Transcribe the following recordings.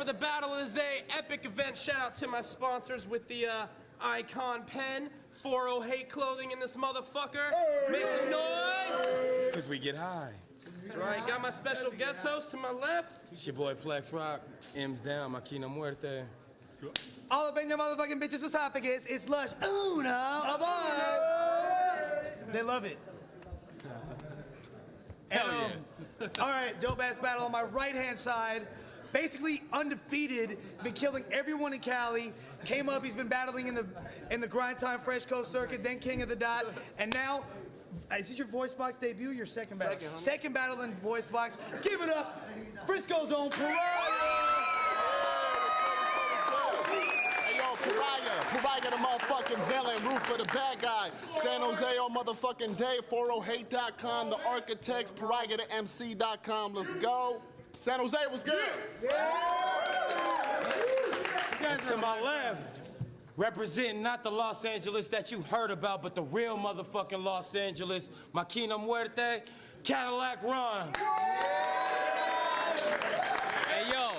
the Battle of the Zay epic event. Shout out to my sponsors with the Icon Pen, 4-0 Hate Clothing in this motherfucker. Make some noise! Cause we get high. That's right, got my special guest host to my left. It's your boy Plex Rock, M's down, Maquina Muerte. All up in your motherfucking bitch's esophagus, it's Lush Uno Aboy! They love it. Hell yeah. All right, dope ass battle on my right hand side. Basically undefeated, been killing everyone in Cali. Came up, he's been battling in the Grind Time Fresh Coast circuit, then King of the Dot, and now, is it your voice box debut? Your second battle? Second battle in voice box. Give it up, Frisco's own Pariah. Pariah, the motherfucking villain, Roof for the bad guy. San Jose on motherfucking day, 40hate.com, the architects, Pariah the MC.com. Let's go. San Jose was good. To my left, representing not the Los Angeles that you heard about, but the real motherfucking Los Angeles, Maquina Muerte, Cadillac Ron. Hey, yo.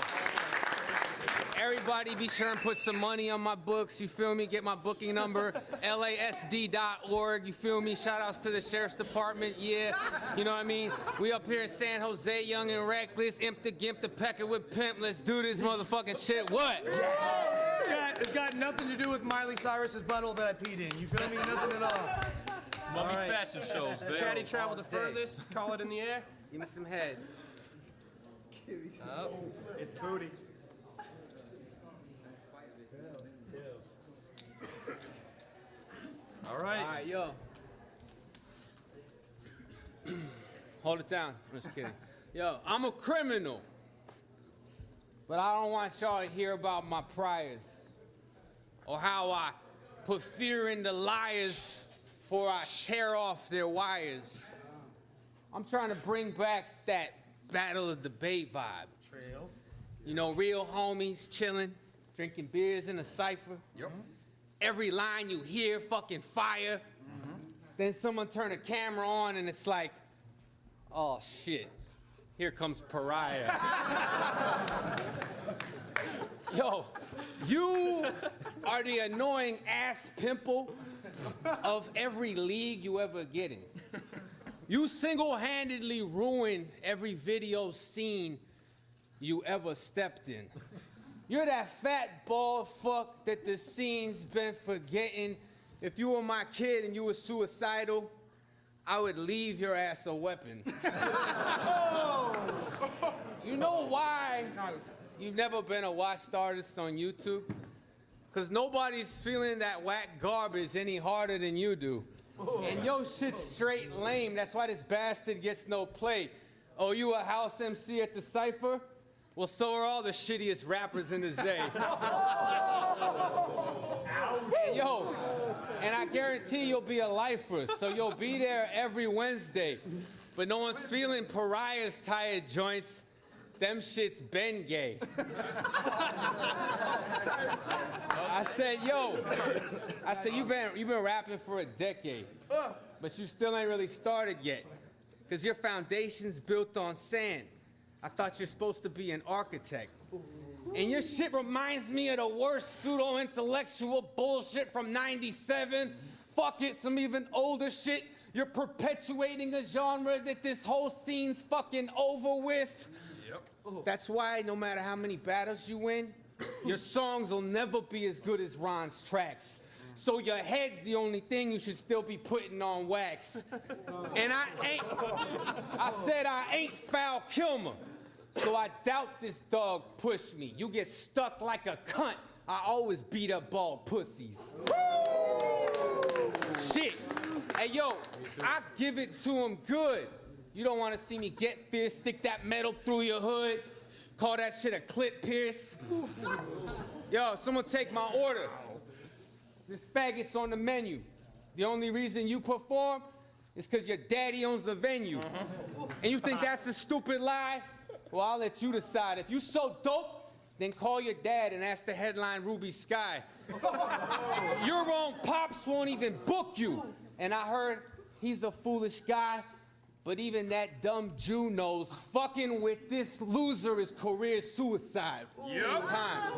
Everybody be sure and put some money on my books, you feel me? Get my booking number, lasd.org, you feel me? Shout outs to the Sheriff's Department, yeah. You know what I mean? We up here in San Jose, young and reckless, imp the gimp, the pecker with pimp. Let's do this motherfucking shit. What? It's got nothing to do with Miley Cyrus's butthole that I peed in. You feel me? Nothing at all. Mummy fashion shows, baby. Caddy traveled the furthest, call it in the air. Give me some head. Oh. It's booty. All right. All right, yo. Hold it down. I'm just kidding. Yo, I'm a criminal. But I don't want y'all to hear about my priors. Or how I put fear in the liars before I tear off their wires. I'm trying to bring back that Battle of the Bay vibe. Trail. You know, real homies chilling, drinking beers in a cypher. Yep. Every line you hear, fucking fire. Then someone turn a camera on and it's like, oh shit, here comes Pariah. Yo, you are the annoying ass pimple of every league you ever get in. You single-handedly ruined every video scene you ever stepped in. You're that fat bald fuck that the scene's been forgetting. If you were my kid and you were suicidal, I would leave your ass a weapon. You know why you've never been a watched artist on YouTube? Because nobody's feeling that whack garbage any harder than you do. And yo shit's straight lame. That's why this bastard gets no play. Oh, you a house MC at the Cypher? Well, so are all the shittiest rappers in the Zay. And yo, and I guarantee you'll be a lifer, so you'll be there every Wednesday. But no one's feeling Pariah's tired joints. Them shit's been gay. I said, yo, you've been rapping for a decade, but you still ain't really started yet, because your foundation's built on sand. I thought you're supposed to be an architect. And your shit reminds me of the worst pseudo-intellectual bullshit from '97. Fuck it, some even older shit. You're perpetuating a genre that this whole scene's fucking over with. Yep. That's why no matter how many battles you win, your songs will never be as good as Ron's tracks. So your head's the only thing you should still be putting on wax. And I said I ain't Val Kilmer. So I doubt this dog pushed me. You get stuck like a cunt. I always beat up bald pussies. Shit. Hey, yo, I give it to him good. You don't want to see me get fierce, stick that metal through your hood, call that shit a clip pierce. Yo, someone take my order. This faggot's on the menu. The only reason you perform is because your daddy owns the venue. And you think that's a stupid lie? Well, I'll let you decide. If you so dope, then call your dad and ask to headline Ruby Sky. Your own pops won't even book you. And I heard he's a foolish guy, But even that dumb Jew knows fucking with this loser is career suicide. Yep. Time.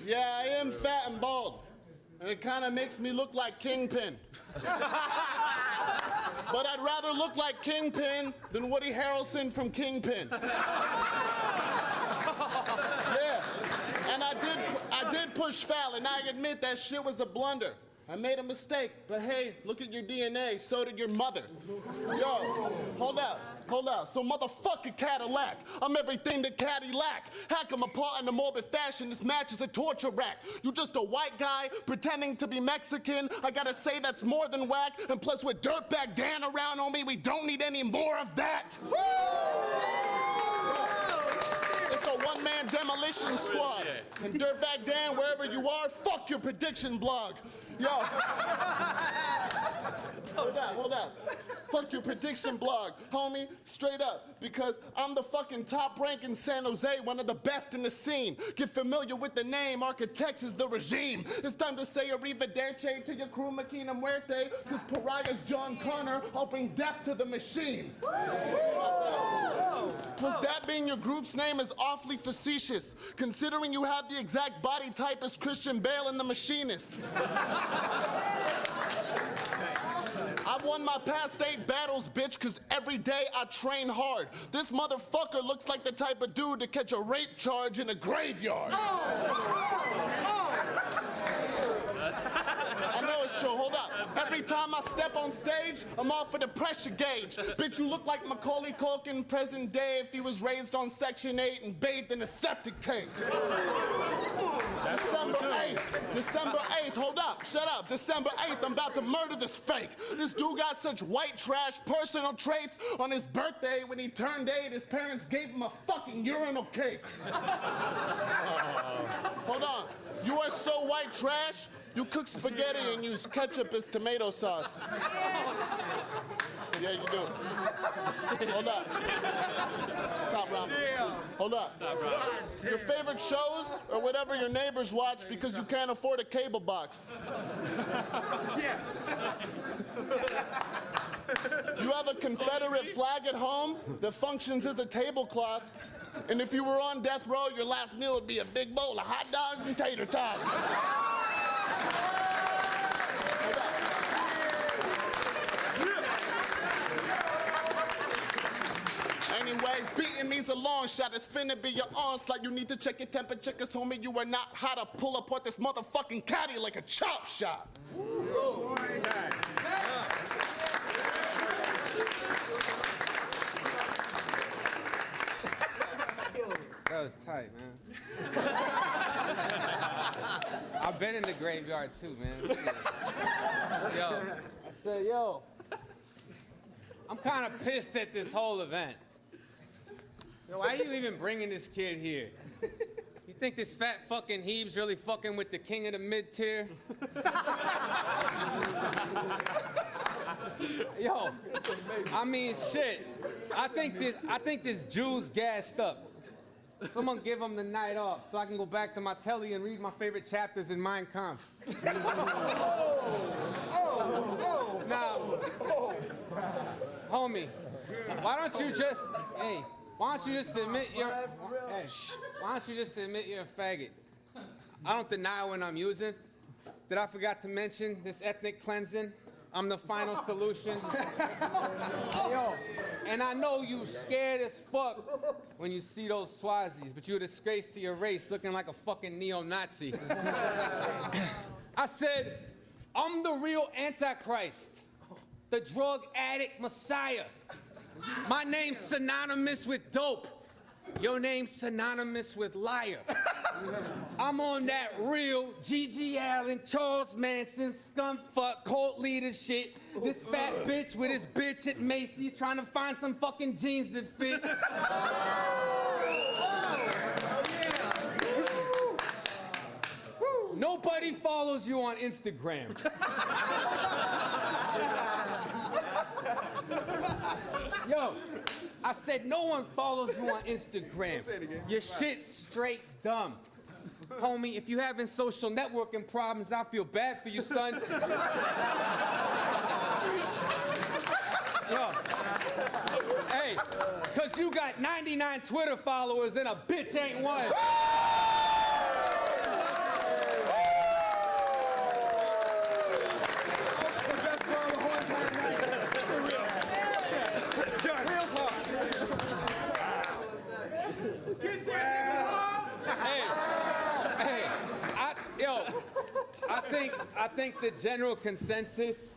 Yeah, I am fat and bald, and it kind of makes me look like Kingpin. But I'd rather look like Kingpin than Woody Harrelson from Kingpin. Yeah, and I did push foul, and I admit that shit was a blunder. I made a mistake, but hey, look at your DNA, so did your mother. Yo, hold up. So motherfucker Cadillac, I'm everything that Cadillac. Hack them apart in a morbid fashion, this match is a torture rack. You just a white guy pretending to be Mexican. I gotta say that's more than whack, and plus with Dirtbag Dan around on me, we don't need any more of that. It's a one-man demolition squad. And Dirtbag Dan, wherever you are, fuck your prediction blog. Yo. Hold up. Fuck your prediction blog, homie, straight up. Because I'm the fucking top rank in San Jose, one of the best in the scene. Get familiar with the name, Architects is the regime. It's time to say arrivederci to your crew, Makina Muerte, because Pariah's John Connor, I'll bring death to the machine. Was that being your group's name is awfully facetious, considering you have the exact body type as Christian Bale in The Machinist. I've won my past 8 battles, bitch, because every day I train hard. This motherfucker looks like the type of dude to catch a rape charge in a graveyard. I know it's true, hold up. Every time I step on stage, I'm off for the pressure gauge. Bitch, you look like Macaulay Culkin present day if he was raised on Section 8 and bathed in a septic tank. December 8th, hold up, shut up. December 8th, I'm about to murder this fake. This dude got such white trash personal traits. On his birthday, when he turned 8, his parents gave him a fucking urinal cake. Hold on, you are so white trash, you cook spaghetti and use ketchup as tomato sauce. Yeah, you do. Hold up. Top round. Hold up. Your favorite shows or whatever your neighbors watch because you can't afford a cable box. You have a Confederate flag at home that functions as a tablecloth. And if you were on death row, your last meal would be a big bowl of hot dogs and tater tots. Anyways, beating me's a long shot. It's finna be your onslaught. You need to check your temperature, cause homie, you are not how to pull apart this motherfucking caddy like a chop shop. That was tight, man. I've been in the graveyard too, man. Yo, I said, yo, I'm kind of pissed at this whole event. Yo, why are you even bringing this kid here? You think this fat fucking Heeb's really fucking with the king of the mid-tier? Yo, I mean, shit. I think this Jew's gassed up. Someone give him the night off so I can go back to my telly and read my favorite chapters in Mein Kampf. Now, homie, why don't you just admit you're a faggot? I don't deny when I'm using. Did I forgot to mention this ethnic cleansing? I'm the final solution. Yo, and I know you scared as fuck when you see those Swazis, but you're a disgrace to your race looking like a fucking neo-Nazi. I said, I'm the real Antichrist, the drug addict messiah. My name's synonymous with dope. Your name's synonymous with liar. I'm on that real G.G. Allen, Charles Manson, scumfuck, cult leader shit. This fat bitch with his bitch at Macy's trying to find some fucking jeans that fit. Nobody follows you on Instagram. Yo, I I said no one follows you on Instagram. Your shit's straight dumb. Homie, if you having social networking problems, I feel bad for you, son. Yo. Hey, cause you got 99 Twitter followers and a bitch ain't one. I think the general consensus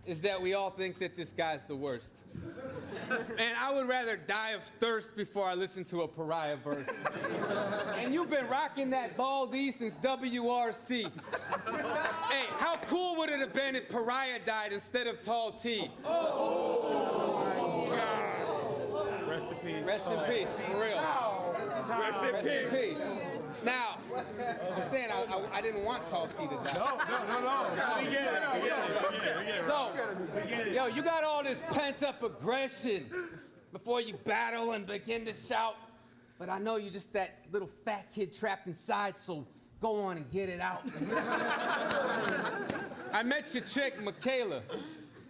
is that we all think that this guy's the worst. And I would rather die of thirst before I listen to a Pariah verse. And you've been rocking that BOTZ since WRC. Hey, how cool would it have been if Pariah died instead of Tall T? Oh, God. Rest in peace. Rest in peace, for real. Rest in peace. Now, I'm saying I didn't want Tall T to die. No. We get it. So, yo, you got all this pent-up aggression before you battle and begin to shout. But I know you're just that little fat kid trapped inside, so go on and get it out. I met your chick, Michaela.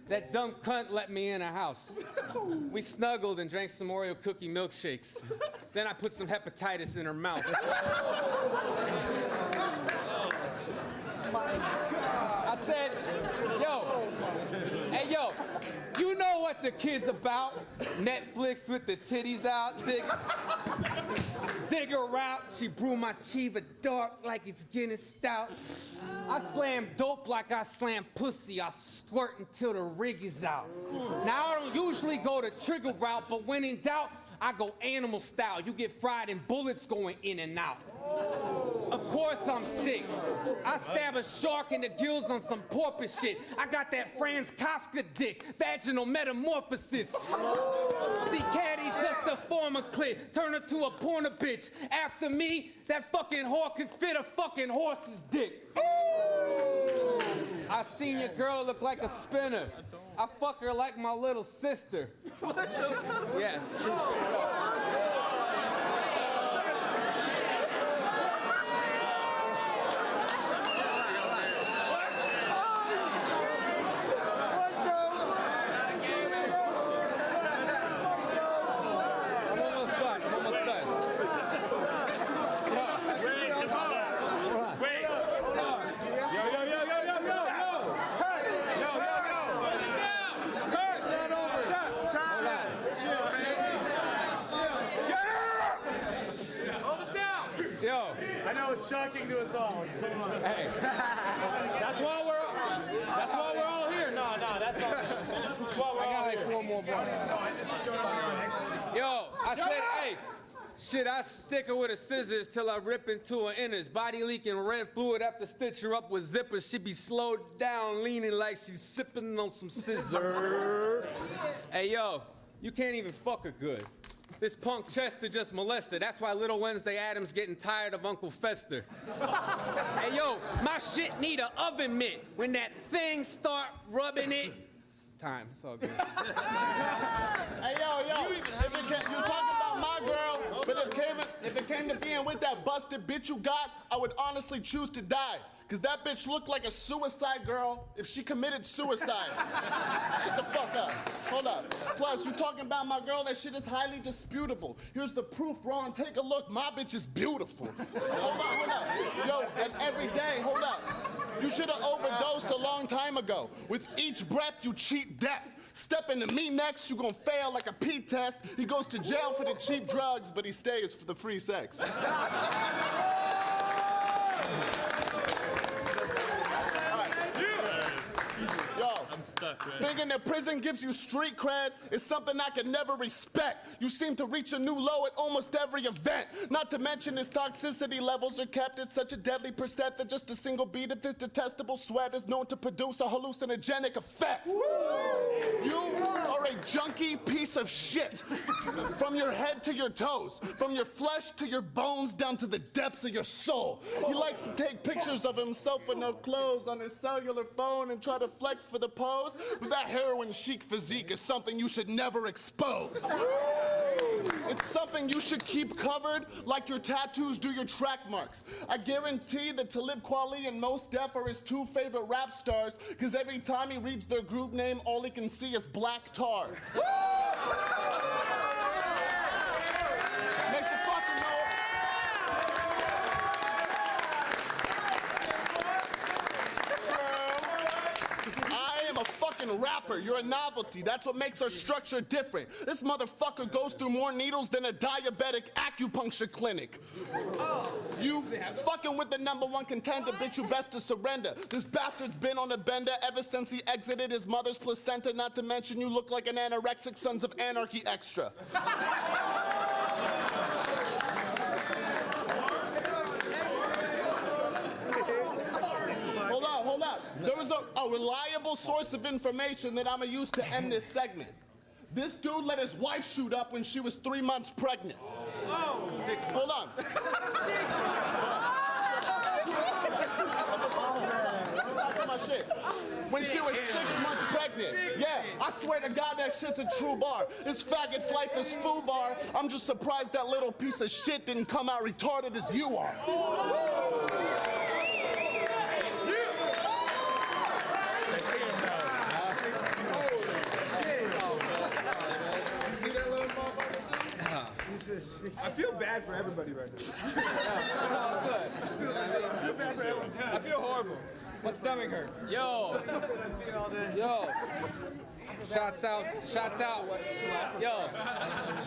That dumb cunt let me in her house. We snuggled and drank some Oreo cookie milkshakes. Then I put some hepatitis in her mouth. I said, hey, you know what the kid's about? Netflix with the titties out, dig her out. She brew my Chiva dark like it's Guinness stout. I slam dope like I slam pussy. I squirt until the rig is out. Now, I don't usually go the trigger route, but when in doubt, I go animal style. You get fried and bullets going in and out. Of course I'm sick. I stab a shark in the gills on some porpoise shit. I got that Franz Kafka dick, vaginal metamorphosis. See, Caddy just a former clit, turn her to a porno bitch. After me, that fucking whore could fit a fucking horse's dick. I seen your girl look like a spinner. I fuck her like my little sister. Yeah, true shit. Shocking to us all. Hey, that's why we're all here. No, that's why we're all here. Like 4 more bars. Yo, I said, hey, shit, I stick her with a scissors till I rip into her innards. Body leaking red fluid after stitch her up with zippers. She be slowed down, leaning like she's sipping on some scissor. Hey, yo, you can't even fuck her good. This punk Chester just molested. That's why little Wednesday Adams getting tired of Uncle Fester. Hey, yo, my shit need an oven mitt. When that thing start rubbing it, time. It's all good. Hey, yo, you talking about my girl, but if it came to being with that busted bitch you got, I would honestly choose to die. Cause that bitch looked like a suicide girl if she committed suicide. Shut the fuck up. Hold up. Plus, you talking about my girl, that shit is highly disputable. Here's the proof, Ron. Take a look. My bitch is beautiful. Hold up. Yo, and every day, hold up. You should have overdosed a long time ago. With each breath, you cheat death. Step into me next, you gonna fail like a P test. He goes to jail for the cheap drugs, but he stays for the free sex. Thinking that prison gives you street cred is something I could never respect. You seem to reach a new low at almost every event. Not to mention his toxicity levels are kept at such a deadly percent that just a single beat of his detestable sweat is known to produce a hallucinogenic effect. Woo! You are a junky piece of shit. From your head to your toes, from your flesh to your bones down to the depths of your soul. He likes to take pictures of himself with no clothes on his cellular phone and try to flex for the pose. But that heroin chic physique is something you should never expose. It's something you should keep covered like your tattoos do your track marks. I guarantee that Talib Kweli and Mos Def are his two favorite rap stars because every time he reads their group name, all he can see is black tar. Makes a fucking note. I am a fucking rapper. You're a novelty. That's what makes our structure different. This motherfucker goes through more needles than a diabetic acupuncture clinic. You fucking with the #1 contender, bitch, you best to surrender. This bastard's been on a bender ever since he exited his mother's placenta, not to mention you look like an anorexic Sons of Anarchy extra. Hold up. There was a reliable source of information that I'm gonna use to end this segment. This dude let his wife shoot up when she was 3 months pregnant. Oh, 6 months. Hold on. My shit. When she was 6 months pregnant. Yeah, I swear to God that shit's a true bar. This faggot's life is FUBAR. I'm just surprised that little piece of shit didn't come out retarded as you are. I feel bad for everybody right now. I feel horrible. My stomach hurts. Yo. Shouts out. Yo.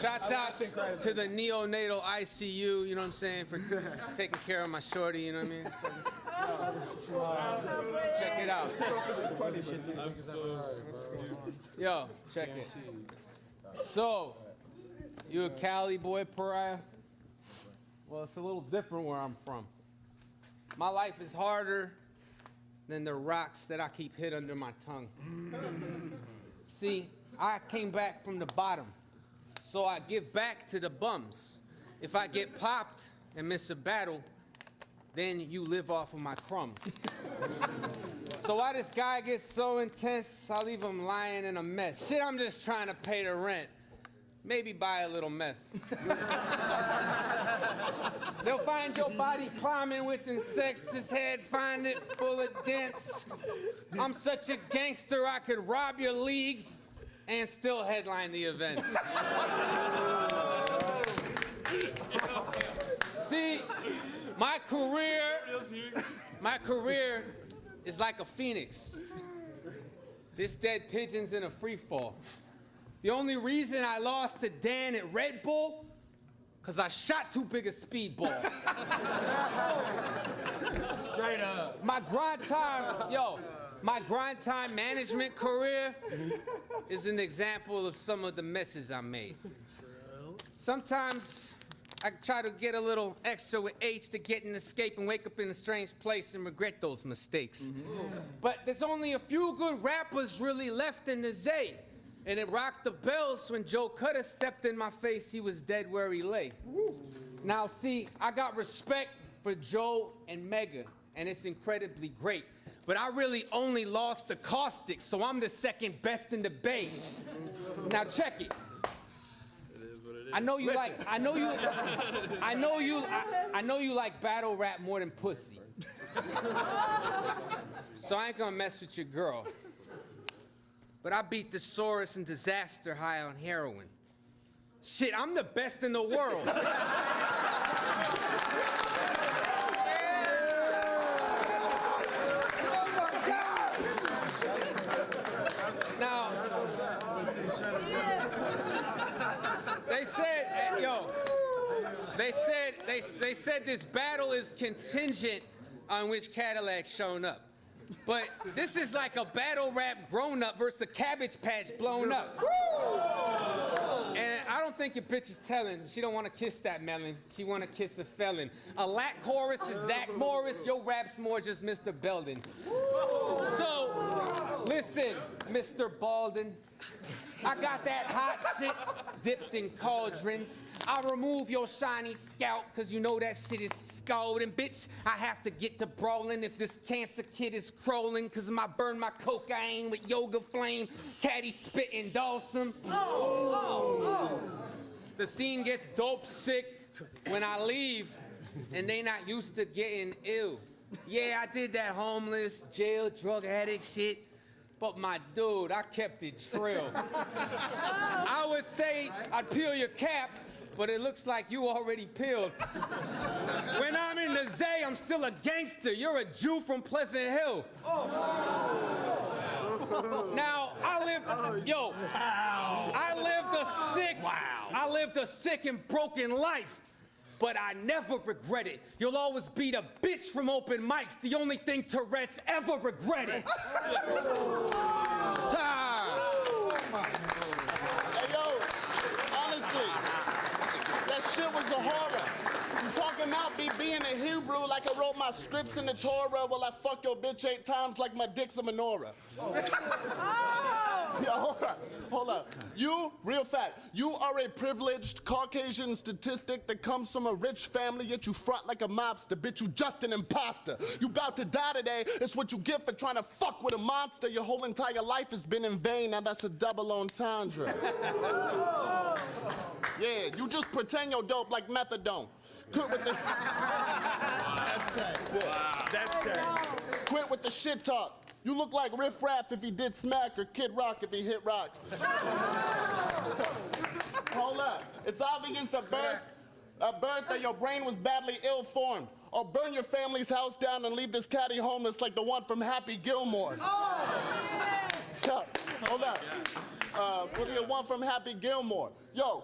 Shouts out to the neonatal ICU, you know what I'm saying, for taking care of my shorty, you know what I mean? Check it out. Yo, check it. So, you a Cali boy, Pariah? Well, it's a little different where I'm from. My life is harder than the rocks that I keep hid under my tongue. See, I came back from the bottom, so I give back to the bums. If I get popped and miss a battle, then you live off of my crumbs. So why this guy gets so intense, I leave him lying in a mess. Shit, I'm just trying to pay the rent. Maybe buy a little meth. They'll find your body climbing with insects, his head find it full of dents. I'm such a gangster, I could rob your leagues and still headline the events. See, my career is like a phoenix. This dead pigeon's in a free fall. The only reason I lost to Dan at Red Bull, because I shot too big a speedball. Straight up. My grind time management career is an example of some of the messes I made. Sometimes I try to get a little extra with H to get an escape and wake up in a strange place and regret those mistakes. But there's only a few good rappers really left in the Z. And it rocked the bells when Joe Cutter stepped in my face, he was dead where he lay. Now see, I got respect for Joe and Mega, and it's incredibly great. But I really only lost to Caustic, so I'm the second best in the Bay. Now check it. I know you like battle rap more than pussy. So I ain't gonna mess with your girl. But I beat the Saurus and Disaster high on heroin. Shit, I'm the best in the world. Now, they said this battle is contingent on which Cadillac's shown up. But this is like a battle rap grown up versus a Cabbage Patch blown up. And I don't think your bitch is telling. She don't want to kiss that melon. She want to kiss a felon. A lack chorus is Zach Morris. Your rap's more just Mr. Belden. So, listen, Mr. Balden. I got that hot shit dipped in cauldrons. I'll remove your shiny scalp, cause you know that shit is scalding. Bitch, I have to get to brawling if this cancer kid is crawling, cause I burn my cocaine with yoga flame, caddy spitting Dawson. The scene gets dope sick when I leave, and they not used to getting ill. Yeah, I did that homeless, jail, drug addict shit, but my dude, I kept it trill. I would say I'd peel your cap, but it looks like you already peeled. When I'm in the Zay, I'm still a gangster. You're a Jew from Pleasant Hill. Now, I lived a sick and broken life, but I never regret it. You'll always be the bitch from open mics, the only thing Tourette's ever regretted. Hey, yo, honestly, that shit was a horror. You talking about me being a Hebrew like I wrote my scripts in the Torah while I fuck your bitch 8 times like my dick's a menorah. Yo, hold up. You, real fact, you are a privileged Caucasian statistic that comes from a rich family, yet you front like a mobster. Bitch, you just an imposter. You about to die today. It's what you get for trying to fuck with a monster. Your whole entire life has been in vain. Now that's a double entendre. Yeah, you just pretend you're dope like methadone. Quit with the... That's Quit with the shit talk. You look like Riff Raff if he did smack or Kid Rock if he hit rocks. Hold up. It's obvious at birth that your brain was badly ill-formed. Or burn your family's house down and leave this caddy homeless like the one from Happy Gilmore. Hold up. The one from Happy Gilmore. Yo,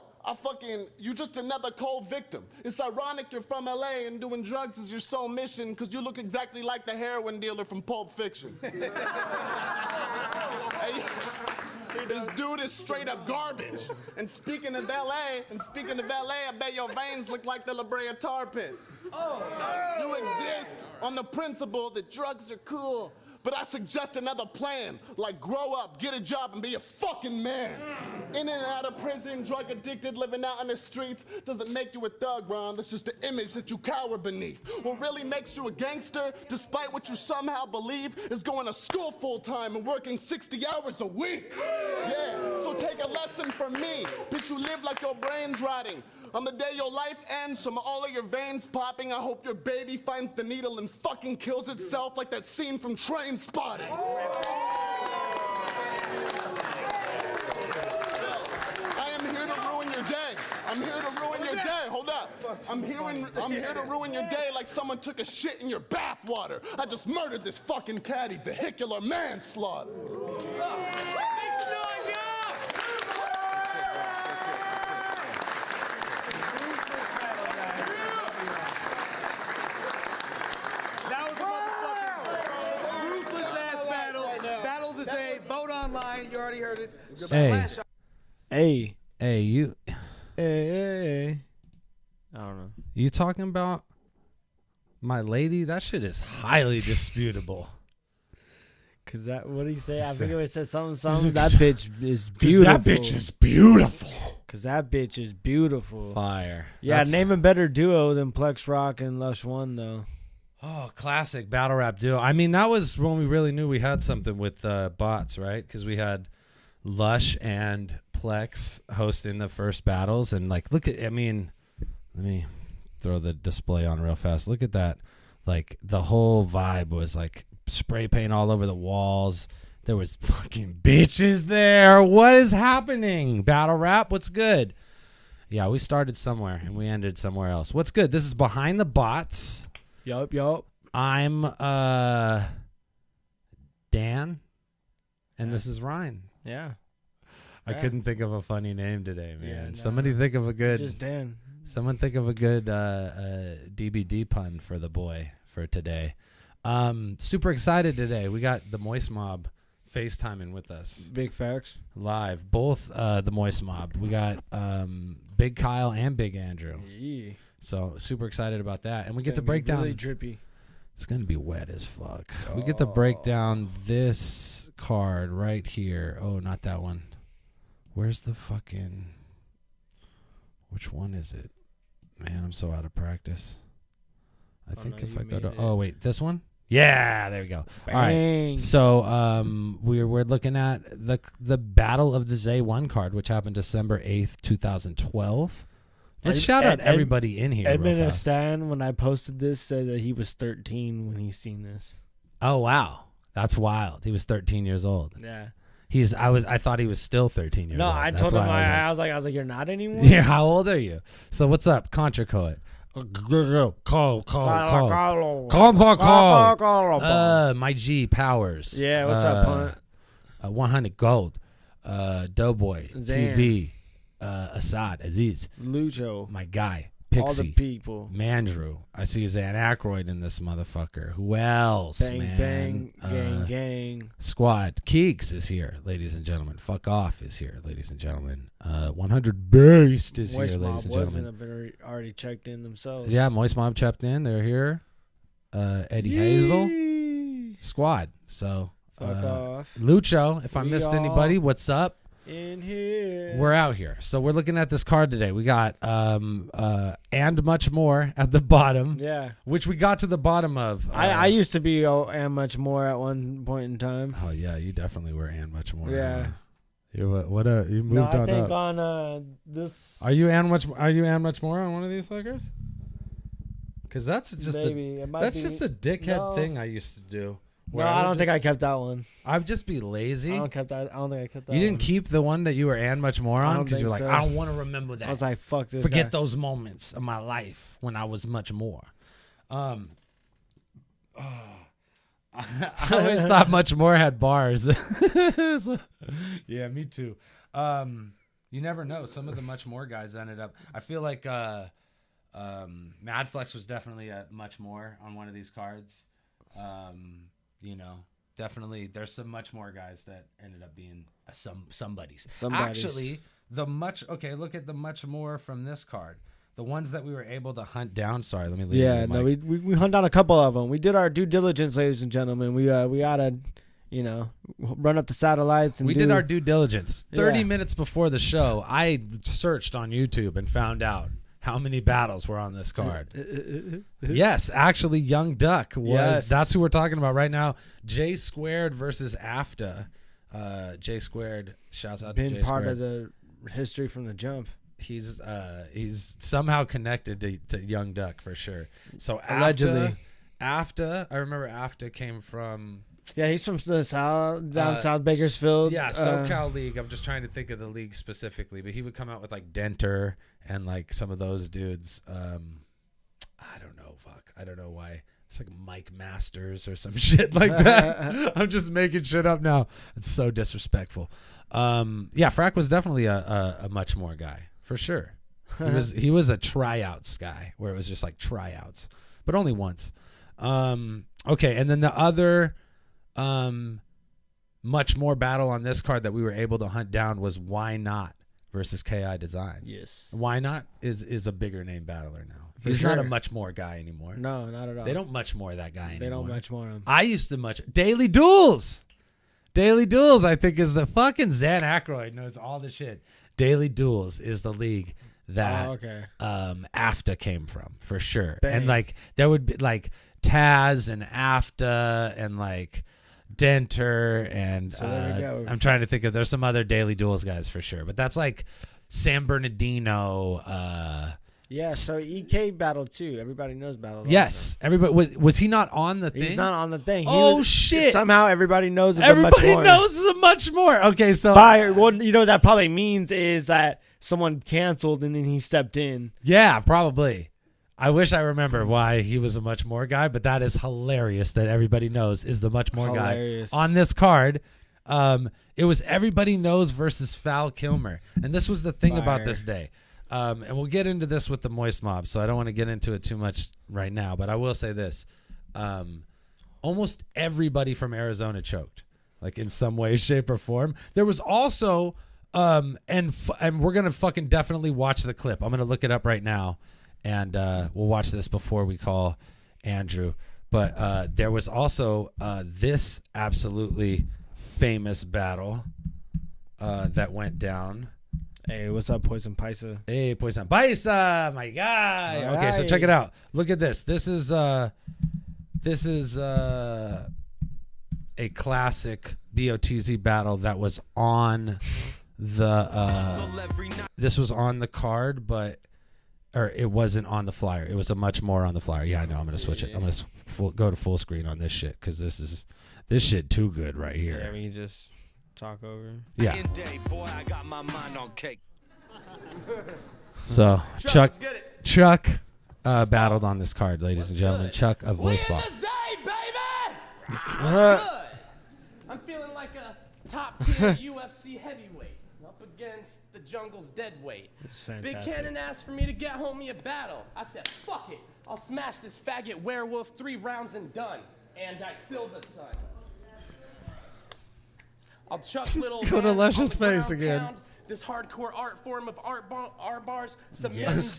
you just another cold victim. It's ironic you're from LA and doing drugs is your sole mission because you look exactly like the heroin dealer from Pulp Fiction. Hey, this dude is straight up garbage. And speaking of LA, I bet your veins look like the La Brea tar pits. You exist on the principle that drugs are cool. But I suggest another plan, like grow up, get a job, and be a fucking man. In and out of prison, drug addicted, living out on the streets, doesn't make you a thug, Ron. That's just the image that you cower beneath. What really makes you a gangster, despite what you somehow believe, is going to school full time and working 60 hours a week. Yeah, so take a lesson from me. Bitch, you live like your brain's rotting. On the day your life ends from all of your veins popping, I hope your baby finds the needle and fucking kills itself like that scene from Train Spotting. I am here to ruin your day. I'm here to ruin your day. Hold up. I'm here to ruin your day like someone took a shit in your bathwater. I just murdered this fucking caddy, vehicular manslaughter. Vote online. You already heard it. Hey, you. Hey. I don't know. You talking about my lady? That shit is highly disputable. Cause what do you say? I think it said something. That bitch is beautiful. That bitch is beautiful. Cause that bitch is beautiful. Fire. Yeah, name a better duo than Plex Rock and Lush One though. Oh, classic battle rap duo. I mean, that was when we really knew we had something with BOTZ, right? Because we had Lush and Plex hosting the first battles. And, like, look at, I mean, let me throw the display on real fast. Look at that. Like, the whole vibe was, like, spray paint all over the walls. There was fucking bitches there. What is happening? Battle rap? What's good? Yeah, we started somewhere, and we ended somewhere else. What's good? This is Behind the BOTZ. Yup. I'm Dan, and this is Ryan. Yeah. I couldn't think of a funny name today, man. Yeah, no. Somebody think of a good. Just Dan. Someone think of a good DBD pun for the boy for today. Super excited today. We got the Moist Mob FaceTiming with us. Big facts. Live. Both the Moist Mob. We got Big Kyle and Big Andrew. Yeah. So super excited about that. And we get to break down. Really drippy. It's going to be wet as fuck. We get to break down this card right here. Oh, not that one. Where's the fucking... Which one is it? Man, I'm so out of practice. I think if I go to... Oh, wait. This one? Yeah, there we go. Bang. All right. So we're looking at the Battle of the Z1 card, which happened December 8th, 2012. Let's shout out everybody in here. Edmund Stan, when I posted this, said that he was 13 when he seen this. Oh wow, that's wild. He was 13 years old. Yeah. I thought he was still 13 years old. No, I told him I was like, you're not anymore. Yeah, how old are you? So what's up, Contra Coit? Call. My G Powers. Yeah, what's up, Punt? 100 Gold. Doughboy. Zan. TV. Assad. Aziz. Lucho. My guy. Pixie. All the people. Mandrew. I see Zan Aykroyd in this motherfucker. Who else, Bang, man? bang, gang. Squad. Keeks is here, ladies and gentlemen. Fuck Off is here, ladies and gentlemen. 100 Beast is Moist here, ladies and gentlemen. Have been already checked in themselves. Yeah, Moist Mob checked in. They're here. Eddie Hazel. Squad. So, Fuck off. Lucho, if I missed anybody, what's up? In here. We're out here. So we're looking at this card today. We got and much more at the bottom. Yeah. Which we got to the bottom of. I used to be and much more at one point in time. Oh yeah, you definitely were and much more. Yeah. You moved on I think up. on this. Are you and much more on one of these fuckers? Because that's just just a dickhead thing I used to do. No, I don't think I kept that one. I'd just be lazy. I don't think I kept that. You didn't keep the one that you were and much more on because you're like, I don't want to remember that. I was like, fuck this. Forget those moments of my life when I was much more. I always thought much more had bars. Yeah, me too. You never know. Some of the much more guys ended up. I feel like Madflex was definitely a much more on one of these cards. Definitely there's some much more guys that ended up being somebody's. Actually, look at the much more from this card. The ones that we were able to hunt down. Sorry, let me leave. Yeah, no, we hunt down a couple of them. We did our due diligence, ladies and gentlemen. We gotta, run up the satellites and we did our due diligence. 30 minutes before the show, I searched on YouTube and found out how many battles were on this card. Yes, actually, Young Duck was. Yes. That's who we're talking about right now. J Squared versus AFTA. J Squared, shouts out to J Squared. Been part of the history from the jump. He's somehow connected to Young Duck for sure. So allegedly, AFTA. I remember AFTA came from. Yeah, he's from the south, down South Bakersfield. Yeah, SoCal League. I'm just trying to think of the league specifically, but he would come out with like Denter and like some of those dudes. I don't know. Fuck. I don't know why. It's like Mike Masters or some shit like that. I'm just making shit up now. It's so disrespectful. Yeah, Frack was definitely a much more guy for sure. He was a tryouts guy where it was just like tryouts, but only once. Okay, and then the other much more battle on this card that we were able to hunt down was Why Not versus KI Design. Yes. Why Not is a bigger name battler now. He's not a much more guy anymore. No, not at all. They don't much more that guy anymore. They don't much more him. I used to much. Daily Duels. Daily Duels, I think, is the fucking Zan Aykroyd knows all the shit. Daily Duels is the league that AFTA came from, for sure. Bang. And like there would be like Taz and AFTA and like Denter and so there we go. I'm trying to think of there's some other Daily Duels guys for sure, but that's like San Bernardino. Yeah, so EK battled too. Everybody knows battled. Yes, everybody was he not on the thing? He's not on the thing. Shit! Somehow everybody knows. Everybody knows it's a much more. Okay, so what that probably means is that someone canceled and then he stepped in. Yeah, probably. I wish I remember why he was a much more guy, but that is hilarious that everybody knows is the much more guy on this card. It was Everybody Knows versus Val Kilmer, and this was the thing about this day. And we'll get into this with the Moist Mob, so I don't want to get into it too much right now, but I will say this. Almost everybody from Arizona choked, like in some way, shape, or form. There was also, and we're going to fucking definitely watch the clip. I'm going to look it up right now, and we'll watch this before we call Andrew. But there was also this absolutely famous battle that went down. Hey, what's up, Poison Paisa? Hey, Poison Paisa, my guy. Okay, so check it out. Look at this. This is This is a classic BOTZ battle that was on the this was on the card, but it wasn't on the flyer. It was a much more on the flyer. Yeah, I know. I'm gonna switch it. I'm gonna go to full screen on this shit because this shit too good right here. Yeah, we can just talk over. Yeah. So Chuck battled on this card, ladies and gentlemen. Chuck of Voice Box. I'm feeling like a top-tier UFC heavyweight up against the jungle's deadweight. Big Cannon asked for me to get homie a battle. I said, fuck it. I'll smash this faggot werewolf 3 rounds and done. And I Silva son. I'll chuck little Go to Luscious face again. Pound. This hardcore art form of art bars, some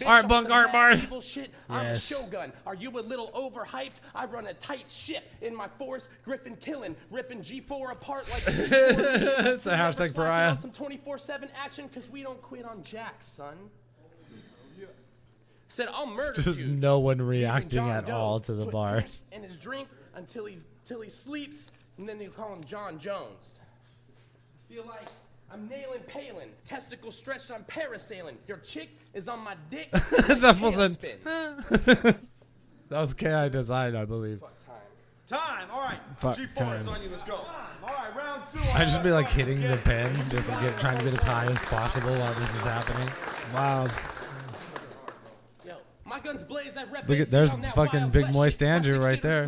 art bars. Evil shit. I'm a shogun. Are you a little overhyped? I run a tight ship in my force. Griffin killing, ripping G4 apart like. It's the hashtag Pariah. Some 24/7 action because we don't quit on Jack, son. Said I'll murder Just you. no one reacting at all to the bars. In his drink until he sleeps, and then they call him John Jones. Feel like I'm nailing Palin, testicles stretched, I'm parasailing. Your chick is on my dick. That wasn't. That was KI Design, I believe. Fuck time. Time. All right. Fuck G4, time. it's on you. Let's go. All right, round 2. I just be like hitting the pen, just trying to get as high as possible while this is happening. Wow. Yo, my guns blaze. I rep Look at there's fucking Big Moist Andrew right there.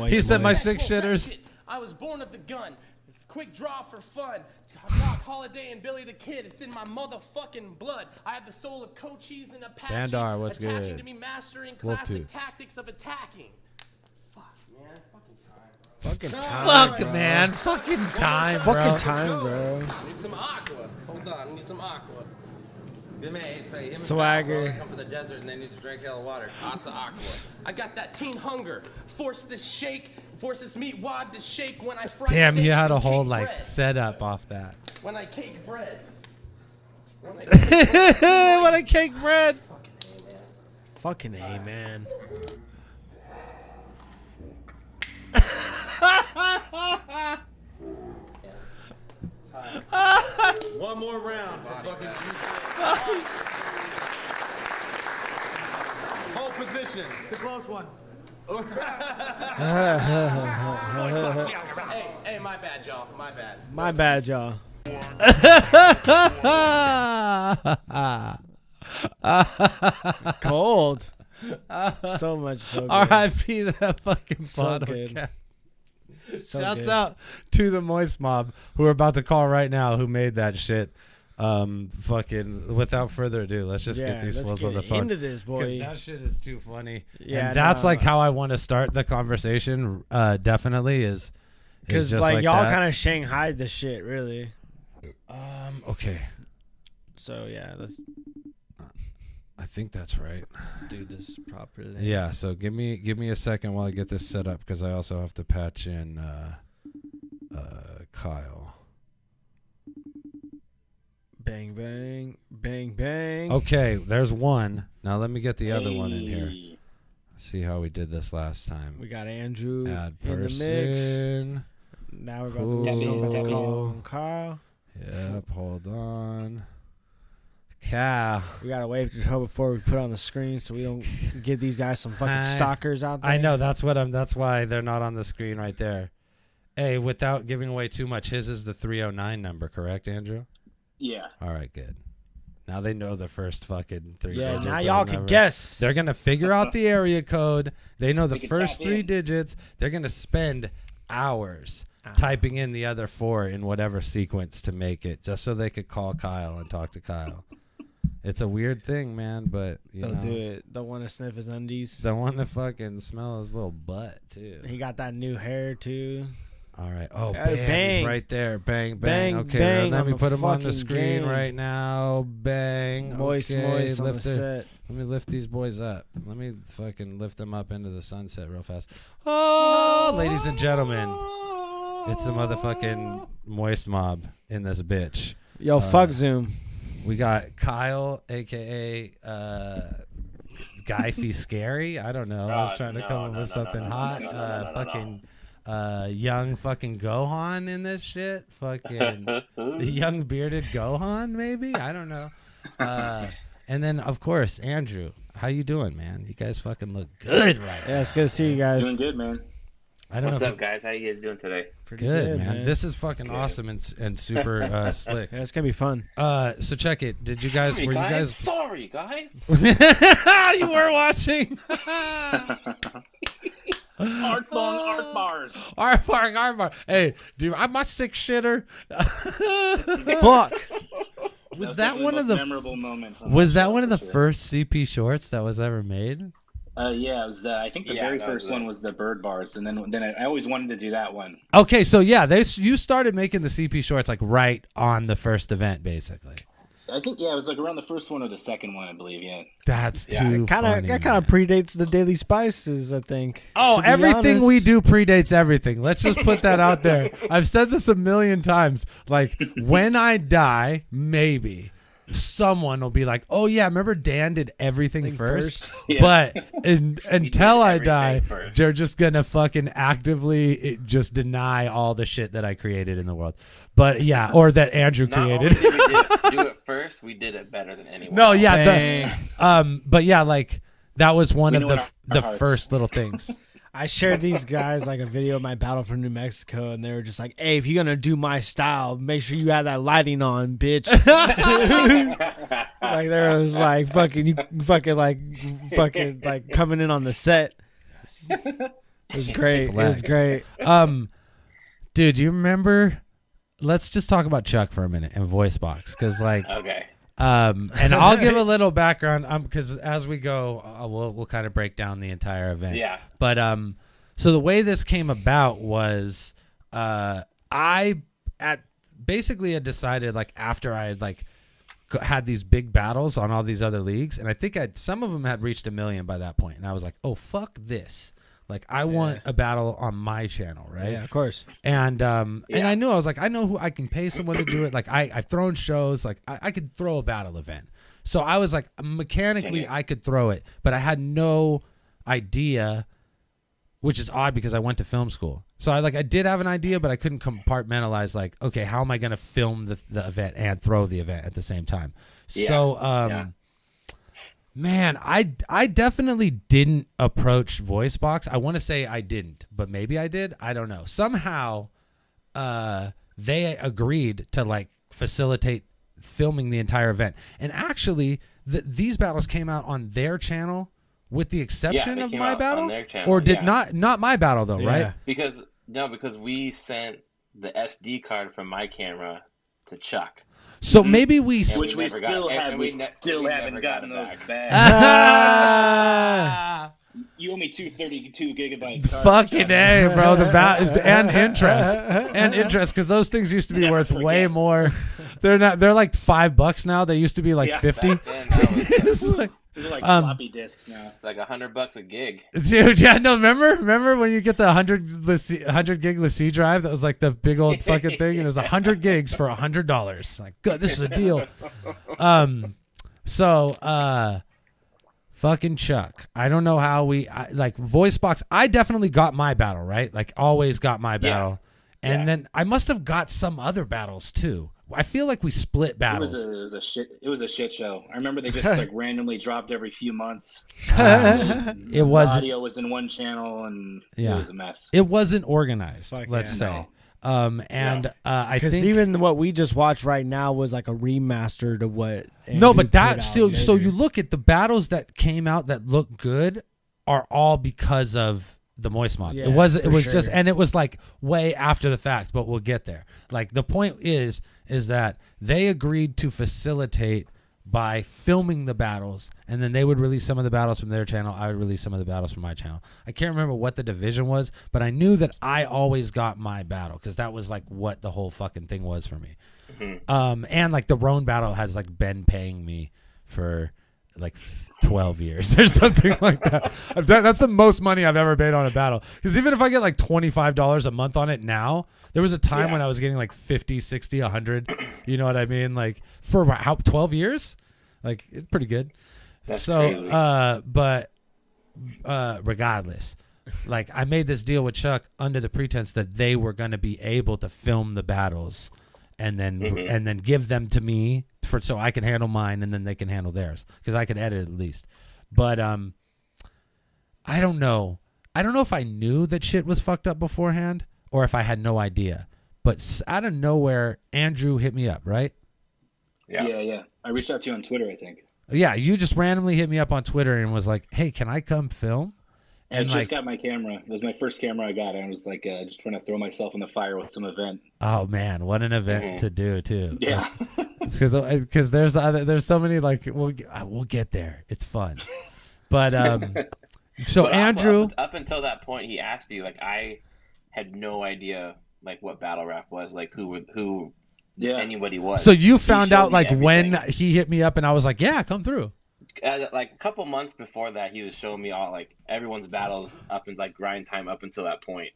He said my 6 shitters. I was born of the gun. Quick draw for fun. Rock Holiday and Billy the Kid. It's in my motherfucking blood. I have the soul of Cochise and Apache. Bandar, what's attaching good? to me mastering Wolf classic tooth. tactics of attacking. Fuck, man. Fucking time. Fuck, bro. man. Fucking time, bro. Fucking time, bro. Need some aqua. Hold on. I need some aqua. Good man, him and Swagger. Come from the desert and they need to drink hell of water. Lots of aqua. I got that teen hunger. Force this meat wad to shake when I fry Damn, he steaks had a and whole cake like bread. setup off that. When I cake bread. When I cake bread. Fucking A, man. One more round for fucking Hold position. It's a close one. Hey, my bad, y'all. My bad. My bad, y'all. Cold. So much, so good. R.I.P. that fucking So bottle good. cap. So Shouts good. out to the Moist Mob who are about to call right now who made that shit. Fucking without further ado, let's just get these fools on the phone. Into this, boy. That shit is too funny. Yeah, and that's no. like how I want to start the conversation. Definitely is Because just like y'all that. kind of Shanghai'd the shit, really. Okay. So yeah, let's I think that's right. do this properly. Yeah. So give me a second while I get this set up because I also have to patch in Kyle. Bang, bang, bang, bang. Okay, there's one. Now let me get the other one in here. See how we did this last time. We got Andrew Add in the person. mix. Now we're about to call Kyle. Yep, hold on. Cal. We gotta wait before we put on the screen so we don't give these guys some fucking stalkers out there. I know that's why they're not on the screen right there. Hey, without giving away too much, his is the 309 number, correct, Andrew? Yeah. All right, good. Now they know the first fucking 3 Yeah, digits. now of y'all the can number. guess. They're going to figure out the area code. They know the They can first tap 3 in. digits. They're going to spend hours typing in the other 4 in whatever sequence to make it, just so they could call Kyle and talk to Kyle. It's a weird thing, man, but They'll do it. They'll want to sniff his undies. The one that fucking smell his little butt, too. He got that new hair, too. All right. Oh, Hey, bam. bang. He's right there. Bang, bang. Bang, Okay, bang let on me the put him on the fucking screen game. right now. Bang. Moist, okay, moist on the lift it. set. Let me lift these boys up. Let me fucking lift them up into the sunset real fast. Oh, ladies and gentlemen, it's the motherfucking Moist Mob in this bitch. Yo, fuck Zoom. We got Kyle, a.k.a. Guy Fee Scary. I don't know. I was trying to come up with something hot. Fucking young fucking Gohan in this shit. Fucking young bearded Gohan, maybe. I don't know. And then of course Andrew. How you doing, man? You guys fucking look good right now. Yeah, it's good to see you guys. Doing good, man. I don't What's know up, guys? How you guys doing today? Pretty good, man. This is fucking awesome and super slick. Yeah, it's gonna be fun. So check it. Did you guys? Sorry, were guys. you guys? Sorry, guys. You were watching. Art bong, art bars. Art bar. Hey, dude, I'm my sick shitter. Fuck. Was that one of the memorable moments? Was that one of the first CP shorts that was ever made? Yeah, it was I think the very first one was the bird bars, and then I always wanted to do that one. Okay, so yeah, you started making the CP shorts like right on the first event, basically. I think it was like around the first one or the second one, I believe. Yeah. That's too funny. That kind of predates the Daily Spices, I think. Oh, everything we do predates everything. Let's just put that out there. I've said this a million times. Like, when I die, maybe someone will be like, "Oh yeah, remember Dan did everything first?" Yeah. But until I die, they're just gonna fucking actively just deny all the shit that I created in the world. But yeah, or that Andrew created. Not only did we do it first, we did it better than anyone. No, yeah, but yeah, like that was one of the first little things. I shared these guys like a video of my battle from New Mexico, and they were just like, "Hey, if you're gonna do my style, make sure you have that lighting on, bitch." Like there was like fucking like coming in on the set. It was great. Flex. It was great. Dude, you remember? Let's just talk about Chuck for a minute and voice box, because like Okay. And I'll give a little background because as we go, we'll kind of break down the entire event. Yeah. But so the way this came about was I basically had decided, like, after I had like had these big battles on all these other leagues, and I think some of them had reached 1 million by that point, and I was like, oh fuck this. Like, I want a battle on my channel, right? Yeah, of course. And I knew, I was like, I know who I can pay someone to do it. Like, I've thrown shows. Like, I could throw a battle event. So I was like, mechanically, I could throw it. But I had no idea, which is odd because I went to film school. So I did have an idea, but I couldn't compartmentalize, like, okay, how am I going to film the event and throw the event at the same time? Yeah. So, man, I definitely didn't approach VoiceBox. I want to say I didn't, but maybe I did. I don't know. Somehow they agreed to like facilitate filming the entire event. And actually, these battles came out on their channel with the exception of my battle. Or did not my battle though, right? Because we sent the SD card from my camera to Chuck. So maybe we still haven't gotten those back. You owe me 232 gigabyte cards. Fucking A, bro. And interest because those things used to be worth way more. They're like $5 now. They used to be like 50. They're like floppy disks now. Like $100 a gig. Dude, yeah, no, remember when you get the 100 gig LaCie drive? That was like the big old fucking thing, and it was 100 gigs for $100. Like, good, this is a deal. Fucking Chuck. I don't know how like VoiceBox. I definitely got my battle, right? Like, always got my battle. And then I must have got some other battles too. I feel like we split battles. It was a shit show. I remember they just like randomly dropped every few months. It was audio was in one channel, and it was a mess. It wasn't organized. Let's say. I think even what we just watched right now was like a remaster to what. No, but that still. So you look at the battles that came out that look good are all because of the moist mod. Yeah, it was sure. just, and it was like way after the fact, but we'll get there. Like, the point is that they agreed to facilitate by filming the battles, and then they would release some of the battles from their channel. I would release some of the battles from my channel. I can't remember what the division was, but I knew that I always got my battle because that was like what the whole fucking thing was for me. Mm-hmm. And like the Roan battle has like been paying me for like 12 years or something like that. That's the most money I've ever made on a battle. Because even if I get like $25 a month on it now, there was a time when I was getting like 50, 60, 100. You know what I mean? Like, for how 12 years? Like, it's pretty good. That's so, crazy. but regardless, like I made this deal with Chuck under the pretense that they were going to be able to film the battles, and then give them to me so I can handle mine, and then they can handle theirs because I could edit at least. But I don't know. I don't know if I knew that shit was fucked up beforehand or if I had no idea. But out of nowhere, Andrew hit me up, right? Yeah. I reached out to you on Twitter, I think. Yeah, you just randomly hit me up on Twitter and was like, "Hey, can I come film?" And I just got my camera. It was my first camera I got, and I was like, just trying to throw myself in the fire with some event. Oh man, what an event to do too! Yeah, because there's so many like we'll get there. It's fun, but so but Andrew, also, up until that point, he asked you like I had no idea like what battle rap was, like who anybody was. So you found out like when he hit me up, and I was like, "Yeah, come through." Like a couple months before that, he was showing me all like everyone's battles up in like grind time up until that point,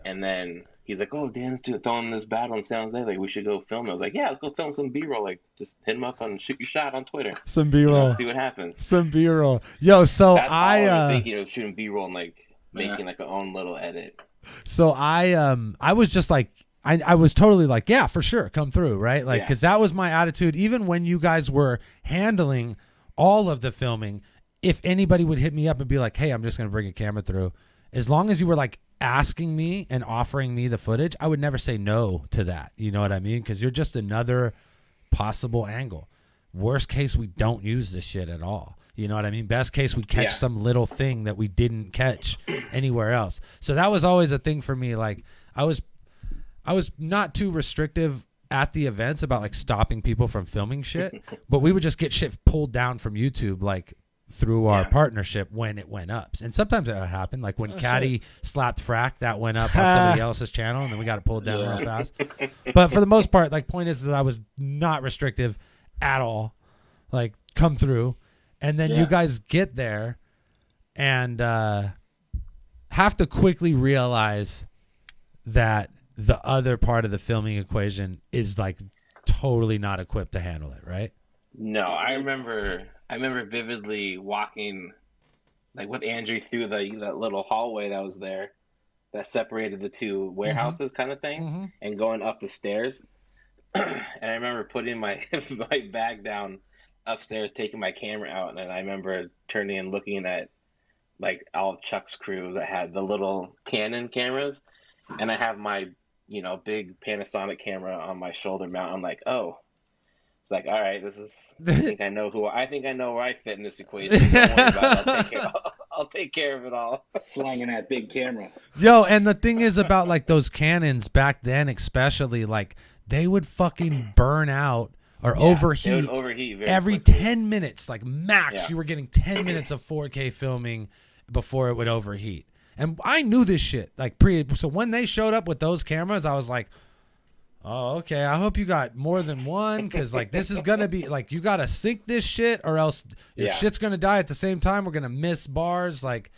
and then he's like, "Oh, Dan's throwing this battle in San Jose. Like we should go film." I was like, "Yeah, let's go film some B-roll. Like just hit him up and shoot your shot on Twitter. Some B-roll. See what happens. Some B-roll. Yo, so That's all I was thinking of shooting B-roll and like making like our own little edit. So I was just like. I was totally like, yeah, for sure, come through, right? Like, because that was my attitude. Even when you guys were handling all of the filming, if anybody would hit me up and be like, hey, I'm just going to bring a camera through, as long as you were like asking me and offering me the footage, I would never say no to that. You know what I mean? Because you're just another possible angle. Worst case, we don't use this shit at all. You know what I mean? Best case, we catch some little thing that we didn't catch anywhere else. So that was always a thing for me. Like, I was not too restrictive at the events about like stopping people from filming shit, but we would just get shit pulled down from YouTube like through our partnership when it went up. And sometimes that would happen. Like when Caddy slapped Frack, that went up on somebody else's channel and then we got it pulled down real fast. But for the most part, like point is that I was not restrictive at all. Like come through. And then you guys get there and have to quickly realize that the other part of the filming equation is like totally not equipped to handle it, right? No, I remember vividly walking like with Andrew through that little hallway that was there that separated the two warehouses kind of thing and going up the stairs. And I remember putting my my bag down upstairs, taking my camera out, and then I remember turning and looking at like all of Chuck's crew that had the little Canon cameras, and I have my big Panasonic camera on my shoulder mount. I'm like, oh, it's like, all right, this is. I think I know where I fit in this equation. Don't worry about it. I'll take care of it all. Slanging that big camera. Yo, and the thing is about like those Canons back then, especially like they would fucking burn out or overheat. Every quickly. 10 minutes, like max. You were getting 10 minutes of 4K filming before it would overheat. And I knew this shit like so when they showed up with those cameras, I was like, oh, okay, I hope you got more than one because like this is gonna be like you gotta sync this shit or else your shit's gonna die at the same time. We're gonna miss bars, like,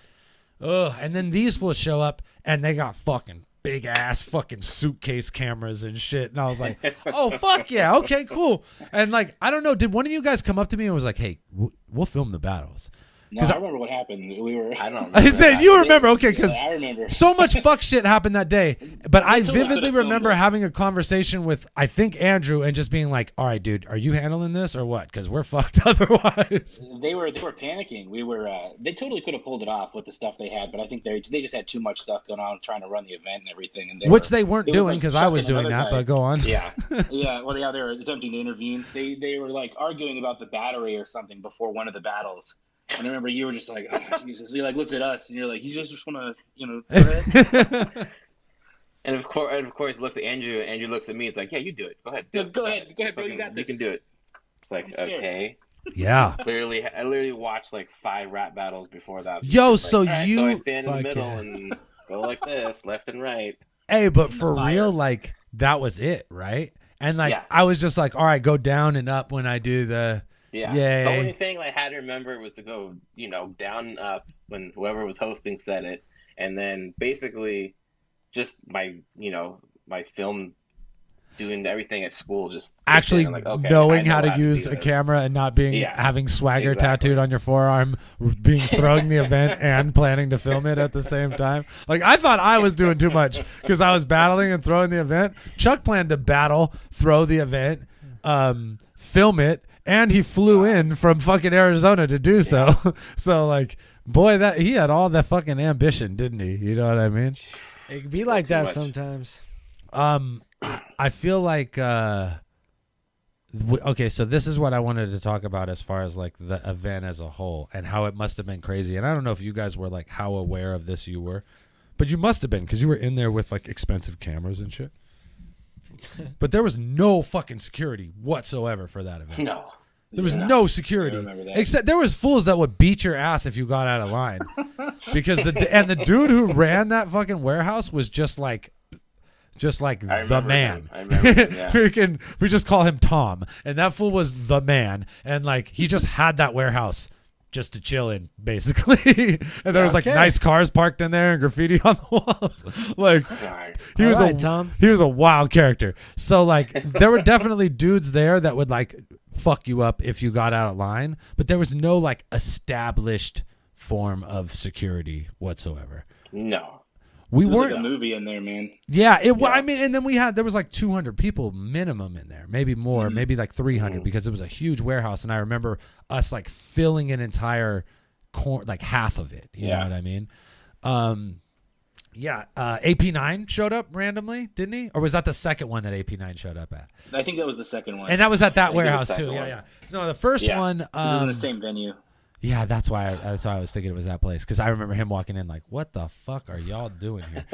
ugh. And then these will show up and they got fucking big ass fucking suitcase cameras and shit. And I was like, oh fuck yeah, okay, cool. And like I don't know, did one of you guys come up to me and was like, hey, we'll film the battles? No, I remember what happened. I don't. I said you remember, okay? Because I remember so much fuck shit happened that day. But I vividly remember having a conversation with I think Andrew and just being like, "All right, dude, are you handling this or what? Because we're fucked otherwise." They were panicking. We were. They totally could have pulled it off with the stuff they had, but I think they just had too much stuff going on, trying to run the event and everything. And they weren't doing because I was doing that. But go on. Yeah, yeah. Well, they were attempting to intervene. They were like arguing about the battery or something before one of the battles. And I remember you were just like, oh, Jesus. You like looked at us and you're like, you just want to, go ahead. And of course, looks at Andrew. Andrew looks at me. He's like, yeah, you do it. Go ahead. Go ahead, bro. You got this. You can do it. It's like, okay. Yeah. I literally watched like 5 rap battles before that. Yo, like, so right, you so I stand in the middle and go like this, left and right. Hey, but for real, like that was it, right? And like I was just like, all right, go down and up when I do the. Yeah. Yay. The only thing I had to remember was to go, down and up when whoever was hosting said it, and then basically just my film doing everything at school, just actually like, okay, knowing how I to use a camera and not being having swagger tattooed on your forearm, throwing the event and planning to film it at the same time. Like, I thought I was doing too much because I was battling and throwing the event. Chuck planned to battle, throw the event, film it, and he flew in from fucking Arizona to do so. So like, boy, that he had all that fucking ambition, didn't he? You know what I mean? It can be like that sometimes. I feel like okay, so this is what I wanted to talk about as far as like the event as a whole and how it must have been crazy. And I don't know if you guys were like how aware of this you were, but you must have been because you were in there with like expensive cameras and shit. But there was no fucking security whatsoever for that event. No. There was no security, except there was fools that would beat your ass if you got out of line, because the dude who ran that fucking warehouse was just like the man. I remember him, we just call him Tom, and that fool was the man, and like he just had that warehouse just to chill in, basically. And there was like nice cars parked in there and graffiti on the walls. Like he was a wild character. So like there were definitely dudes there that would like fuck you up if you got out of line, but there was no like established form of security whatsoever. No. We weren't like a movie in there, man. Yeah, I mean, and then there was like 200 people minimum in there, maybe more, maybe like 300, because it was a huge warehouse, and I remember us like filling an entire like half of it. You know what I mean? AP9 showed up randomly, didn't he? Or was that the second one that AP9 showed up at? I think that was the second one. And that was at that warehouse too. Yeah. No, the first one. This was in the same venue. Yeah, that's why I was thinking it was that place, because I remember him walking in like, "What the fuck are y'all doing here?"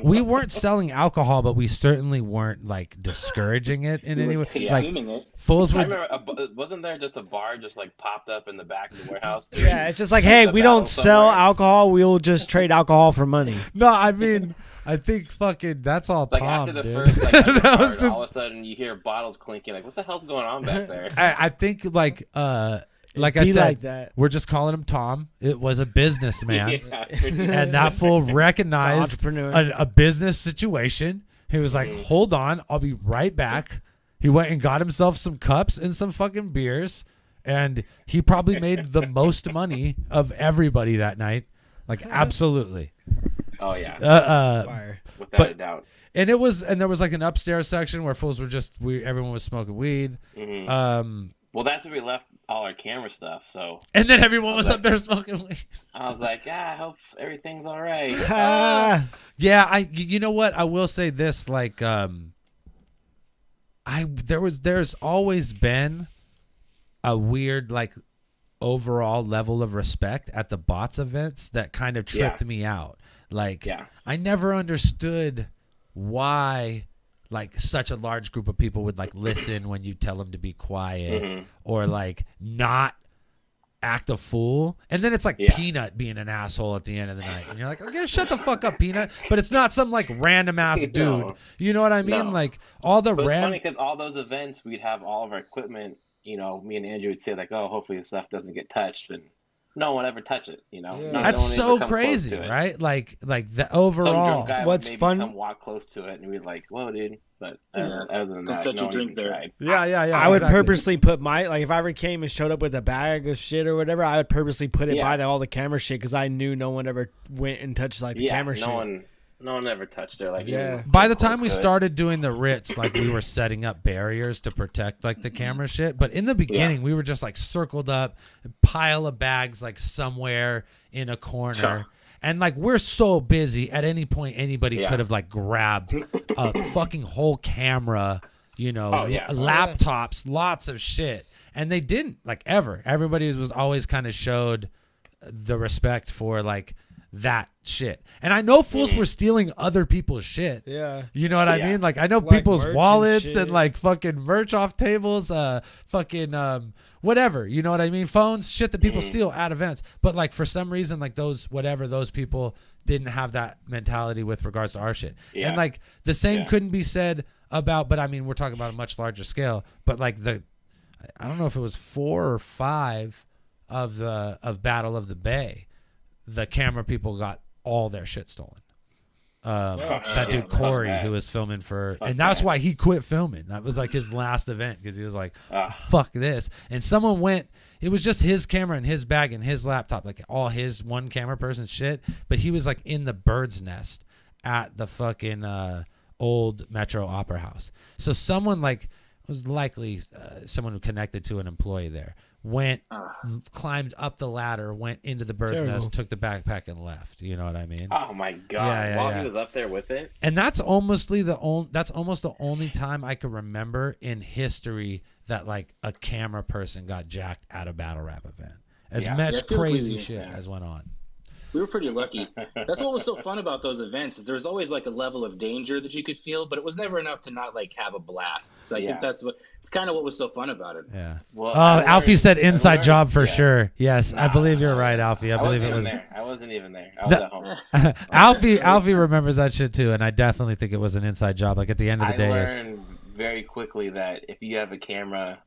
We weren't selling alcohol, but we certainly weren't like discouraging it in any way. Like fools were. I remember, wasn't there just a bar just like popped up in the back of the warehouse? Yeah, it's just like, hey, we don't sell alcohol. We'll just trade alcohol for money. No, I mean, I think fucking that's all like Tom. After the dude. first, like, that was just... all of a sudden you hear bottles clinking. Like, what the hell's going on back there? I think like I said, we're just calling him Tom. It was a businessman, and that fool recognized a business situation. He was like, "Hold on, I'll be right back." He went and got himself some cups and some fucking beers, and he probably made the most money of everybody that night. Like, absolutely. Oh yeah, without a doubt. And there was like an upstairs section where fools were everyone was smoking weed. Well, that's where we left all our camera stuff. So. And then everyone was up there smoking weed. I was like, I hope everything's all right. Yeah, you know what? I will say this, like, there's always been a weird, like, overall level of respect at the BOTZ events that kind of tripped me out. Like, I never understood why like such a large group of people would like listen when you tell them to be quiet or like not act a fool, and then it's like Peanut being an asshole at the end of the night, and you're like, okay, shut the fuck up, Peanut. But it's not some like random ass dude. You know what I mean? Like all the it's funny because all those events we'd have all of our equipment. You know, me and Andrew would say like, oh, hopefully the stuff doesn't get touched, and no one ever touch it. You know, that's so crazy, right? Like the overall. What's fun? Come walk close to it, and we'd like, whoa, dude. But other than that, no one tried. Yeah. I would purposely put if I ever came and showed up with a bag of shit or whatever, I would purposely put it by all the camera shit because I knew no one ever went and touched like the camera shit. No one ever touched it. Like by the time we started doing the Ritz, like we were setting up barriers to protect like the camera shit. But in the beginning, we were just like circled up, pile of bags like somewhere in a corner. Sure. And like we're so busy, at any point anybody could have like grabbed a fucking whole camera, you know, laptops, lots of shit, and they didn't like ever. Everybody was always kind of showed the respect for like that shit. And I know fools were stealing other people's shit. Yeah. You know what I mean? Like I know like people's wallets and like fucking merch off tables, fucking whatever. You know what I mean? Phones, shit that people steal at events. But like for some reason, like those people didn't have that mentality with regards to our shit. Yeah. And like the same couldn't be said about, but I mean, we're talking about a much larger scale, but like I don't know if it was 4 or 5 of Battle of the Bay, the camera people got all their shit stolen. that dude Corey, who was filming and that's why he quit filming. That was like his last event because he was like, fuck this. And someone went, it was just his camera and his bag and his laptop, like all his one camera person shit. But he was like in the bird's nest at the fucking old Metro Opera House. So someone like was likely someone who connected to an employee there. Went, climbed up the ladder, went into the bird's nest, took the backpack, and left. You know what I mean? Oh my god! While he was up there with it, and that's almost the only time I could remember in history that like a camera person got jacked at a battle rap event. As much crazy shit as went on. We were pretty lucky. That's what was so fun about those events. Is there was always like a level of danger that you could feel, but it was never enough to not like have a blast. So I think it's kind of what was so fun about it. Yeah. Well, Alfie said inside job for sure. Yes, I believe you're right, Alfie. I believe it was. I wasn't even there. I was at home. Alfie remembers that shit too, and I definitely think it was an inside job. Like at the end of the day, I learned very quickly that if you have a camera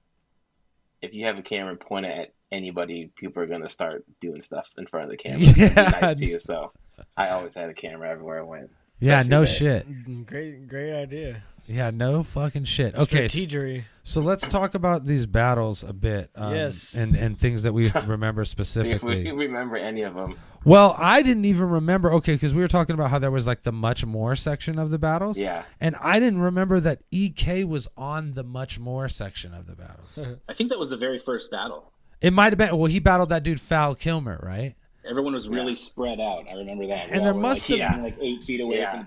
pointed at anybody, people are gonna start doing stuff in front of the camera. Yeah. Nice to you, so I always had a camera everywhere I went. Yeah, no shit. Great idea. Yeah, no fucking shit. Okay, strategery. So let's talk about these battles a bit. Yes. And things that we remember specifically. If we remember any of them. Well, I didn't even remember. Okay, because we were talking about how there was like the much more section of the battles. Yeah. And I didn't remember that EK was on the much more section of the battles. I think that was the very first battle. It might have been. Well, he battled that dude Val Kilmer, right? Everyone was really spread out. I remember that. And there must have been like 8 feet away from the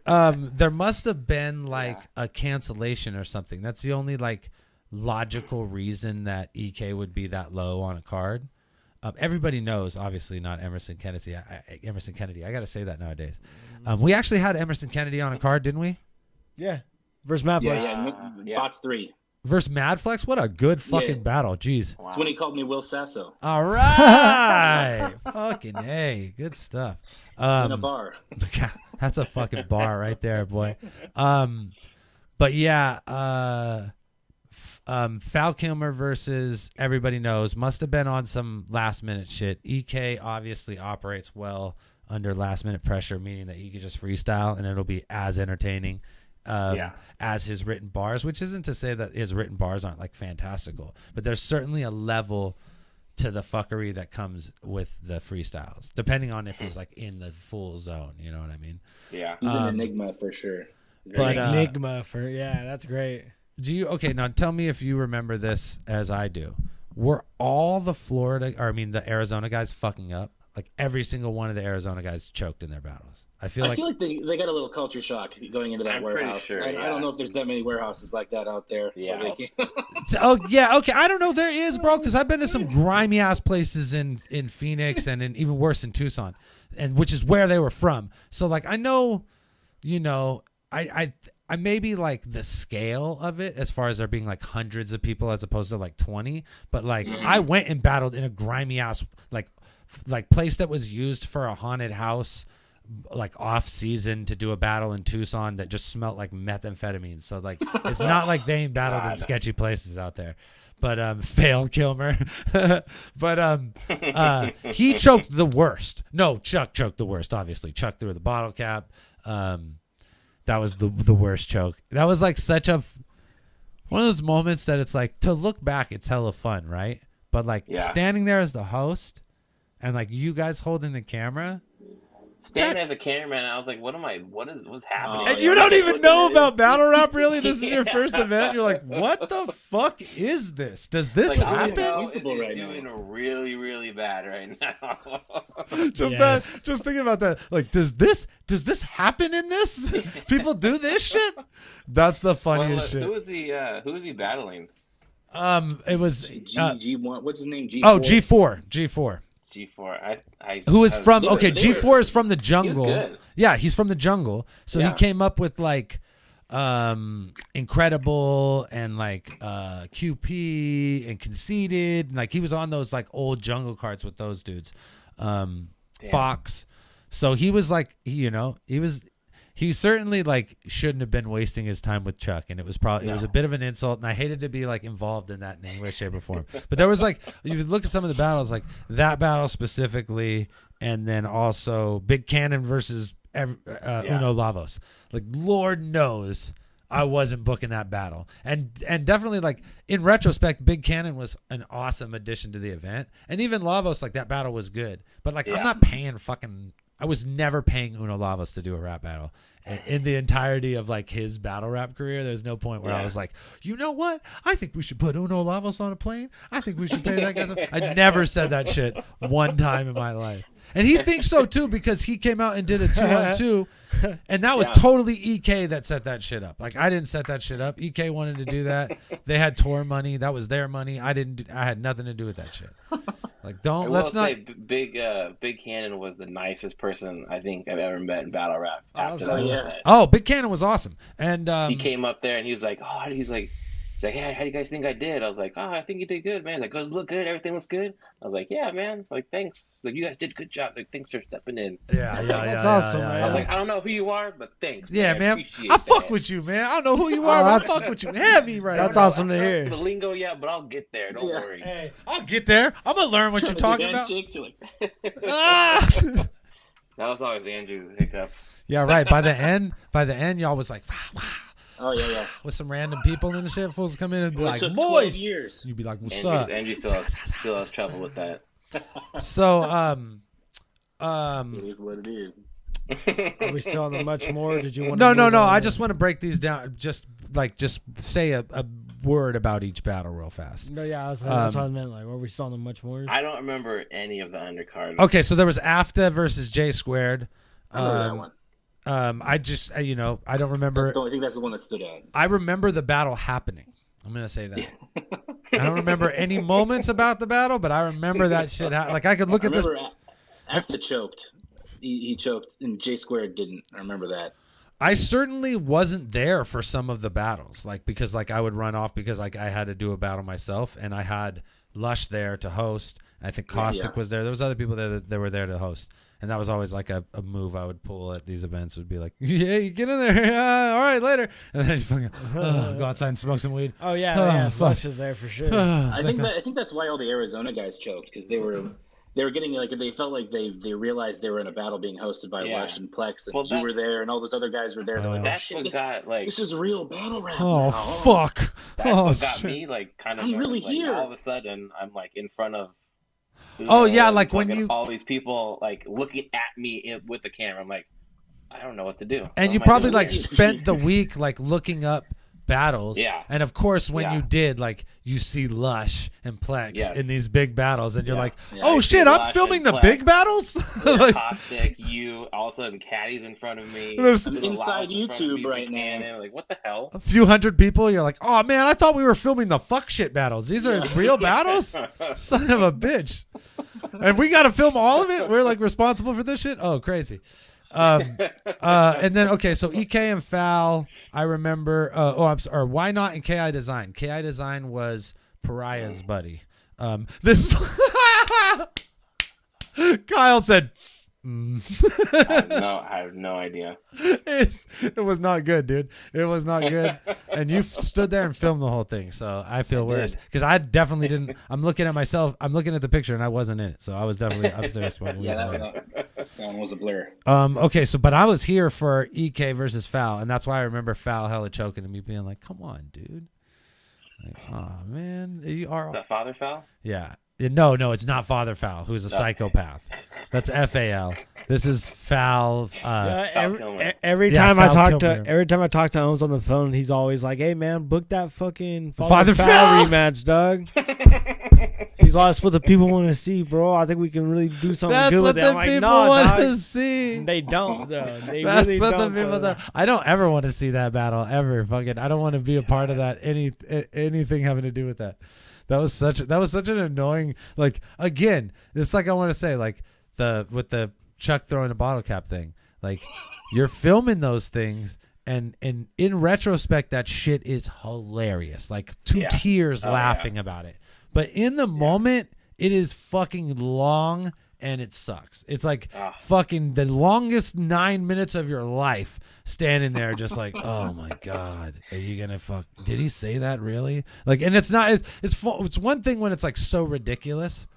battler. There must have been like a cancellation or something. That's the only like logical reason that EK would be that low on a card. Everybody knows, obviously, not Emerson Kennedy. Emerson Kennedy. I got to say that nowadays. We actually had Emerson Kennedy on a card, didn't we? Yeah. Versus Madflex. BOTZ3. Versus Madflex? What a good fucking battle. Jeez. That's when he called me Will Sasso. All right. Fucking A. Good stuff. In a bar. That's a fucking bar right there, boy. But yeah, Val Kilmer versus everybody knows must have been on some last minute shit. EK obviously operates well under last minute pressure, meaning that he can just freestyle and it'll be as entertaining as his written bars, which isn't to say that his written bars aren't like fantastical, but there's certainly a level to the fuckery that comes with the freestyles, depending on if he's like in the full zone. You know what I mean? Yeah, he's an enigma for sure. That's great. Now tell me if you remember this as I do. Were all the the Arizona guys fucking up? Like every single one of the Arizona guys choked in their battles. I feel like they got a little culture shock going into that warehouse. Sure, I don't know if there's that many warehouses like that out there. Yeah. Okay. I don't know. There is, bro, because I've been to some grimy ass places in Phoenix and even worse in Tucson, and which is where they were from. So like I know, I maybe like the scale of it as far as there being like hundreds of people as opposed to like 20, but like I went and battled in a grimy ass like place that was used for a haunted house, like off season to do a battle in Tucson that just smelled like methamphetamine. So like it's not like they ain't battled in sketchy places out there. But failed Kilmer. But he choked the worst. No, Chuck choked the worst, obviously. Chuck threw the bottle cap. That was the worst choke. That was like such a one of those moments that it's like to look back, it's hella fun, right? But like standing there as the host and like you guys holding the camera. Standing as a cameraman, I was like, what's happening? And you don't even know about battle rap, really? This is your first event? You're like, what the fuck is this? Does this happen? He's doing really, really bad right now. Just thinking about that. Like, does this happen in this? People do this shit? That's the funniest shit. Who is he battling? It was G1. What's his name? G4. Oh, G4. G4. Who is from G4 is from the jungle. He was good. Yeah, he's from the jungle. So he came up with like Incredible and like QP and Conceited. Like he was on those like old jungle cards with those dudes. Fox. So he was like, he certainly like shouldn't have been wasting his time with Chuck, and it was a bit of an insult, and I hated to be like involved in that in any way, shape, or form. But there was like, if you look at some of the battles, like that battle specifically, and then also Big Cannon versus Uno Lavos. Like, Lord knows I wasn't booking that battle. And definitely, like, in retrospect, Big Cannon was an awesome addition to the event. And even Lavos, like, that battle was good. But, like, I'm not paying I was never paying Uno Lavos to do a rap battle. In the entirety of, like, his battle rap career, there's no point where I was like, you know what? I think we should put Uno Lavos on a plane. I think we should pay that guy. I never said that shit one time in my life. And he thinks so, too, because he came out and did a 2-on-2. And that was totally EK that set that shit up. Like, I didn't set that shit up. EK wanted to do that. They had tour money. That was their money. I had nothing to do with that shit. Like, let's not say Big Cannon was the nicest person I think I've ever met in battle rap. Big Cannon was awesome. And he came up there and he was like, he's like, hey, how do you guys think I did? I was like, I think you did good, man. He's like, look good, everything looks good. I was like, yeah, man. Like, thanks. Like, you guys did a good job. Like, thanks for stepping in. That's awesome, man. I was like, I don't know who you are, but thanks. Yeah, man. I fuck with you, man. I don't know who you are, but I fuck with you heavy right now. That's awesome to hear. The lingo, but I'll get there. Don't worry. Hey, I'll get there. I'm gonna learn what you're talking about. That was always Andrew's hiccup. Yeah, right. By the end, y'all was like, wow. Oh yeah. With some random people in the shit, fools come in and be like, took "Moist." 12 years. You'd be like, "What's up?" Andrew still has trouble with that. So, it is what it is. Are we still on the much more? Did you want? No. I just want to break these down. Just say a word about each battle real fast. No, yeah, that's what I meant. Like, are we still on the much more? I don't remember any of the undercard. Okay, so there was AFTA versus J Squared. I remember that one. I just, I don't remember. I think that's the one that stood out. I remember the battle happening. I'm going to say that. I don't remember any moments about the battle, but I remember that shit. Like, I could look at this. After choked. He choked, and J Squared didn't. I remember that. I certainly wasn't there for some of the battles, like, because, like, I would run off because, like, I had to do a battle myself, and I had Lush there to host. I think Caustic was there. There was other people there that were there to host. And that was always like a move I would pull at these events. Would be like, "Yeah, get in there. All right, later." And then I just fucking go outside and smoke some weed. Oh yeah, Flush is there for sure. I think that's why all the Arizona guys choked, because they were getting, like, they felt like they realized they were in a battle being hosted by Lush and Plex, and you were there, and all those other guys were there. They're like, that's what got, like, this is real battle rap. Oh now. fuck! That's what got me, like, kind of. I'm really here. All of a sudden, I'm like in front of. Like when you all these people like looking at me with the camera, I'm like, I don't know what to do. And you probably like spent the week like looking up battles. Yeah. And of course, when you did, like, you see Lush and Plex in these big battles, and you're like, oh shit, I'm filming the big battles. Like, Caustic, you, all of a sudden, Caddy's in front of me. I'm inside YouTube right now. Like, what the hell? A few hundred people. You're like, oh man, I thought we were filming the fuck shit battles. These are real battles. Son of a bitch. And we got to film all of it. We're like responsible for this shit. Oh, crazy. And then so EK and Foul, I remember. Or Why Not and KI Design. KI Design was Pariah's buddy. This Kyle said. I have no idea. It was not good, dude. It was not good. And you stood there and filmed the whole thing, so I feel worse because I definitely didn't. I'm looking at myself. I'm looking at the picture, and I wasn't in it, so I was definitely upstairs. That one was a blur. Okay, but I was here for EK versus Foul, and that's why I remember Foul hella choking and me being like, "Come on, dude." Like, oh man, you are. Is that Father Foul? Yeah. No, it's not Father Foul, who's a psychopath. That's FAL. This is Foul. Every time I talk to Holmes on the phone, he's always like, "Hey man, book that fucking Father Foul rematch, dog." He's like, "That's what the people want to see, bro. I think we can really do something good with it." I'm like, "No, want to see." They don't, though. They That's really what don't. The people I don't ever want to see that battle ever. Fucking, I don't want to be a part of that. Anything having to do with that. That was such an annoying, like, again, it's like I want to say, like, with the Chuck throwing a bottle cap thing. Like, you're filming those things, and in retrospect, that shit is hilarious. Like, tears laughing about it. But in the moment, it is fucking long and it sucks. It's like fucking the longest 9 minutes of your life standing there just like, oh my God, are you gonna did he say that really? Like, and it's not, it's one thing when it's like so ridiculous,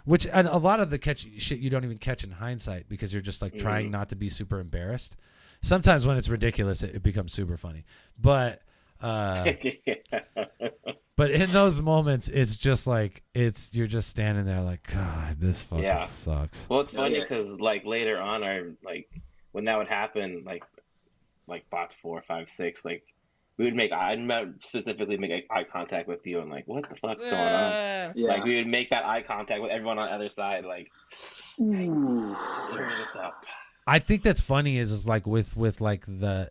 which and a lot of the shit you don't even catch in hindsight because you're just like trying not to be super embarrassed. Sometimes when it's ridiculous, it becomes super funny. But but in those moments, it's just like you're just standing there like, God, this fucking sucks. Well, it's funny because like later on, when that would happen, like BOTZ 4, 5, 6, like we would I'd specifically make eye contact with you and like, what the fuck's going on? Yeah. Like we would make that eye contact with everyone on the other side, like, turn this up. I think that's funny is like with like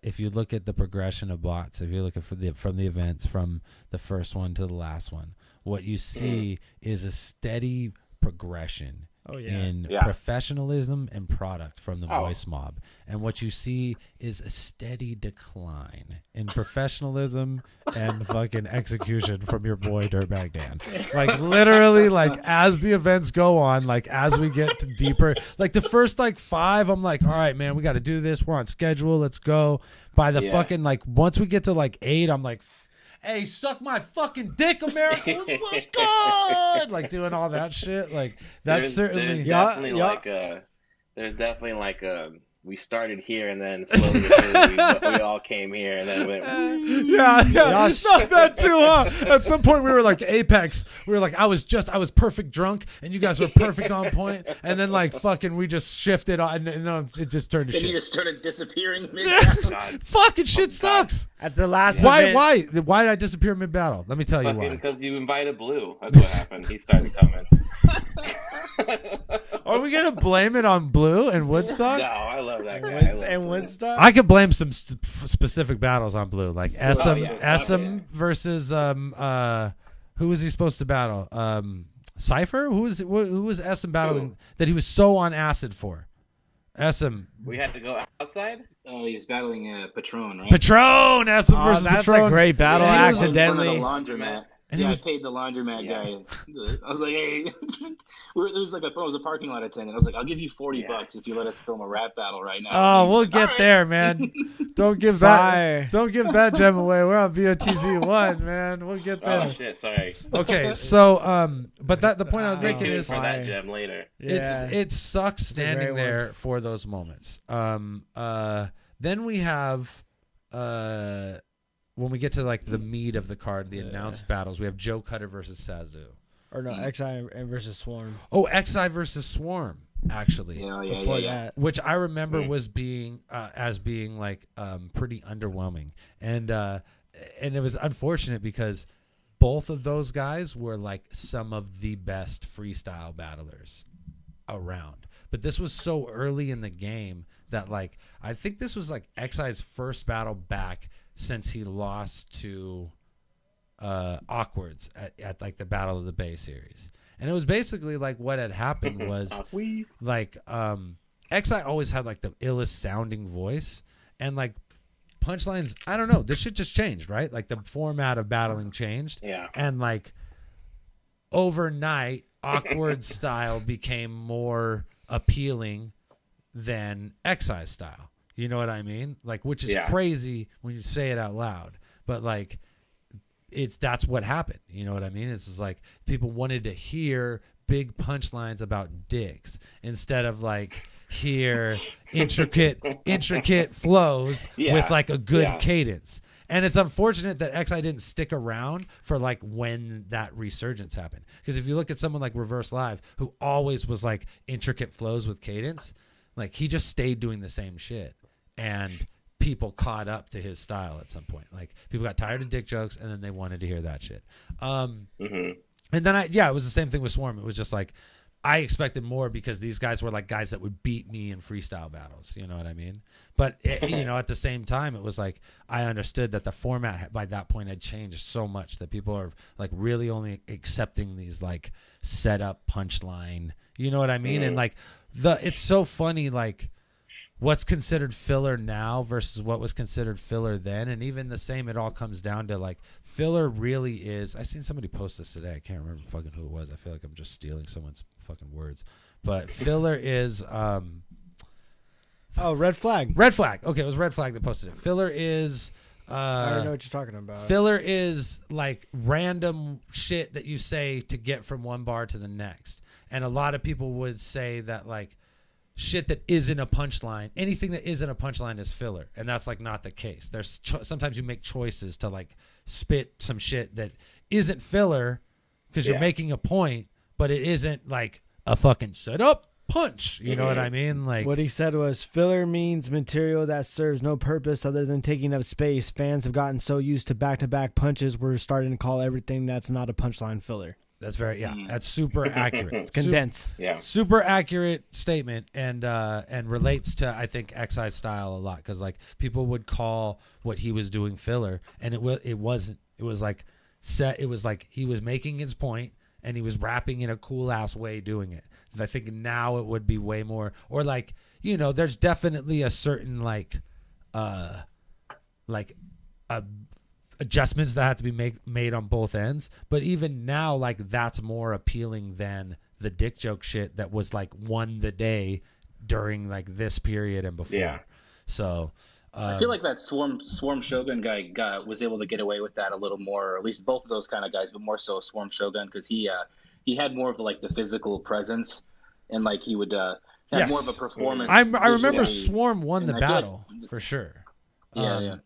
if you look at the progression of BOTZ, if you look at from the events from the first one to the last one, what you see is a steady progression in professionalism and product from the voice mob. And what you see is a steady decline in professionalism and fucking execution from your boy Dirtbag Dan. Like literally, like as the events go on, like as we get to deeper, like the first like 5, I'm like, all right, man, we got to do this. We're on schedule. Let's go. By the fucking like once we get to like 8, I'm like, hey, suck my fucking dick, America. What's good? Like doing all that shit. Like that's certainly there's definitely like we started here and then slowly we all came here and then went. It's not that too, huh? At some point we were like Apex. We were like, I was perfect drunk and you guys were perfect on point. And then like fucking we just shifted on and it just turned to shit. And you just started disappearing mid fucking shit sucks. At the last why did I disappear mid battle? Let me tell you why. Because you invited Blue. That's what happened. He started coming. Are we gonna blame it on Blue and Woodstock? No, I love that guy. Woodstock. I could blame some specific battles on Blue, like Essam versus who was he supposed to battle? Cypher? Who was Essam battling that he was so on acid for? Essam. We had to go outside. Oh, he was battling Patron, right? Patron. Essam versus that's Patron. a great battle. Accidentally. Laundromat. And I paid the laundromat guy. I was like, hey, there was like it was a parking lot attendant. I was like, I'll give you $40 if you let us film a rap battle right now. Oh, we'll get there, man. Don't give that gem away. We're on BOTZ1, man. We'll get there. Oh shit, sorry. Okay, so but the point I was making is for that gem later. It sucks standing there for those moments. Then we have when we get to like the meat of the card, the announced battles, we have Joe Cutter versus Sazu. Or no, XI versus Swarm. Oh, XI versus Swarm, actually. That. Which I remember was being as being like pretty underwhelming, and it was unfortunate because both of those guys were like some of the best freestyle battlers around. But this was so early in the game that like I think this was like XI's first battle back since he lost to Awkwards at like the Battle of the Bay series. And it was basically like what had happened was like XI always had like the illest sounding voice and like punchlines. I don't know. This shit just changed, right? Like the format of battling changed. Yeah. And like overnight, Awkward style became more appealing than XI style. You know what I mean? Like, which is crazy when you say it out loud, but like that's what happened. You know what I mean? It's just like people wanted to hear big punchlines about dicks instead of like hear intricate flows with like a good cadence. And it's unfortunate that XI didn't stick around for like when that resurgence happened. Because if you look at someone like Reverse Live, who always was like intricate flows with cadence, like he just stayed doing the same shit. And people caught up to his style at some point. Like people got tired of dick jokes and then they wanted to hear that shit. And then it was the same thing with Swarm. It was just like I expected more because these guys were like guys that would beat me in freestyle battles. You know what I mean? But you know, at the same time, it was like I understood that the format by that point had changed so much that people are like really only accepting these like set up punchline. You know what I mean? And like it's so funny like what's considered filler now versus what was considered filler then. And even the same, it all comes down to like filler really is. I seen somebody post this today. I can't remember fucking who it was. I feel like I'm just stealing someone's fucking words. But filler is Red Flag. Red Flag. Okay, it was Red Flag that posted it. Filler is I don't know what you're talking about. Filler is like random shit that you say to get from one bar to the next. And a lot of people would say that like shit that isn't a punchline, anything that isn't a punchline is filler, and that's like not the case. There's sometimes you make choices to like spit some shit that isn't filler because you're making a point, but it isn't like a fucking set up punch. You know what I mean? Like what he said was filler means material that serves no purpose other than taking up space. Fans have gotten so used to back-to-back punches, we're starting to call everything that's not a punchline filler. That's that's super accurate. It's condensed. Super accurate statement, and relates to I think Excise style a lot, because like people would call what he was doing filler, and it wasn't. It was like it was like he was making his point, and he was rapping in a cool ass way doing it. And I think now it would be way more, or like there's definitely a certain adjustments that have to be made on both ends, but even now like that's more appealing than the dick joke shit that was like won the day during like this period and before. So I feel like that Swarm Shogun guy was able to get away with that a little more, or at least both of those kind of guys, but more so Swarm Shogun, because he had more of like the physical presence, and like he would have more of a performance. I remember Swarm won the battle for sure. And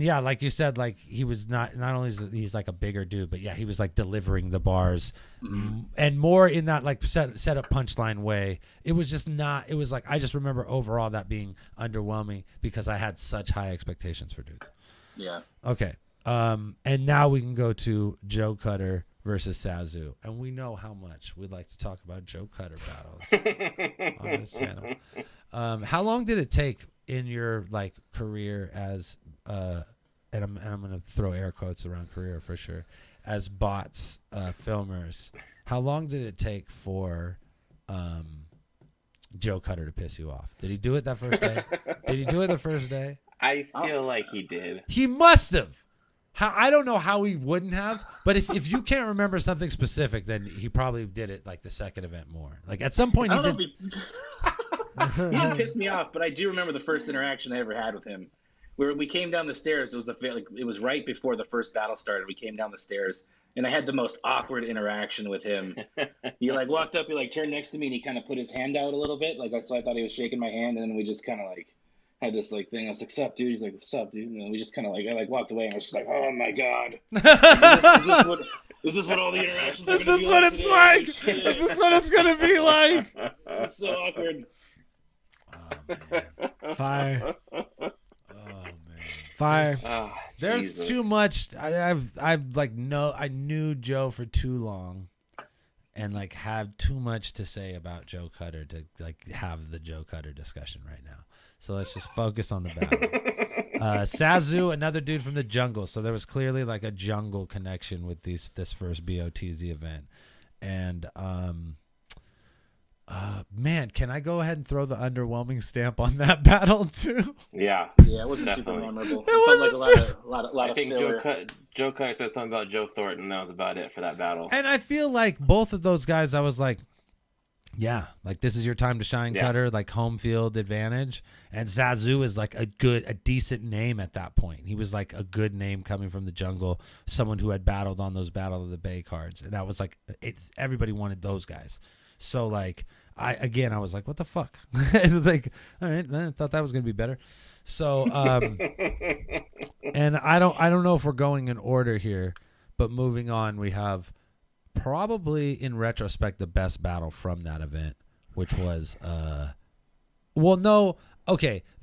like you said, like he was not only is he's like a bigger dude, but he was like delivering the bars and more in that like set up punchline way. It was just not. It was like I just remember overall that being underwhelming because I had such high expectations for dudes. Yeah. Okay. And now we can go to Joe Cutter versus Sazu, and we know how much we'd like to talk about Joe Cutter battles on this channel. How long did it take in your like career as and I'm gonna throw air quotes around career for sure, as BOTZ filmers, how long did it take for Joe Cutter to piss you off? Did he do it that first day? Did he do it the first day? I feel like he did. He must have. I don't know how he wouldn't have, but if you can't remember something specific, then he probably did it like the second event more. Like at some point he did. He didn't piss me off, but I do remember the first interaction I ever had with him, where we came down the stairs. It was right before the first battle started. We came down the stairs, and I had the most awkward interaction with him. He like walked up, he like turned next to me, and he kind of put his hand out a little bit, like so I thought he was shaking my hand, and then we just kind of like had this like thing. I was like, "Sup, dude?" He's like, "What's up, dude?" And we just kind of like I walked away, and I was just like, "Oh my god." Is this what all the interactions are going to be like? Is this what it's like? Is this what it's going to be like? It's so awkward. Fire. Fire. Oh, there's too much. I knew Joe for too long, and like have too much to say about Joe Cutter to like have the Joe Cutter discussion right now. So let's just focus on the battle. Sazu, another dude from the jungle. So there was clearly like a jungle connection with this first BOTZ event, and man, can I go ahead and throw the underwhelming stamp on that battle too? Yeah, it wasn't super memorable. It was like a lot of think filler. Joe Cutter said something about Joe Thornton. That was about it for that battle. And I feel like both of those guys, I was like, yeah, like this is your time to shine, Cutter, like home field advantage. And Sazu is like a decent name at that point. He was like a good name coming from the jungle, someone who had battled on those Battle of the Bay cards. And that was like, everybody wanted those guys. So like, I was like, what the fuck? It was like, all right, I thought that was gonna be better. So and I don't know if we're going in order here, but moving on, we have probably in retrospect the best battle from that event, which was the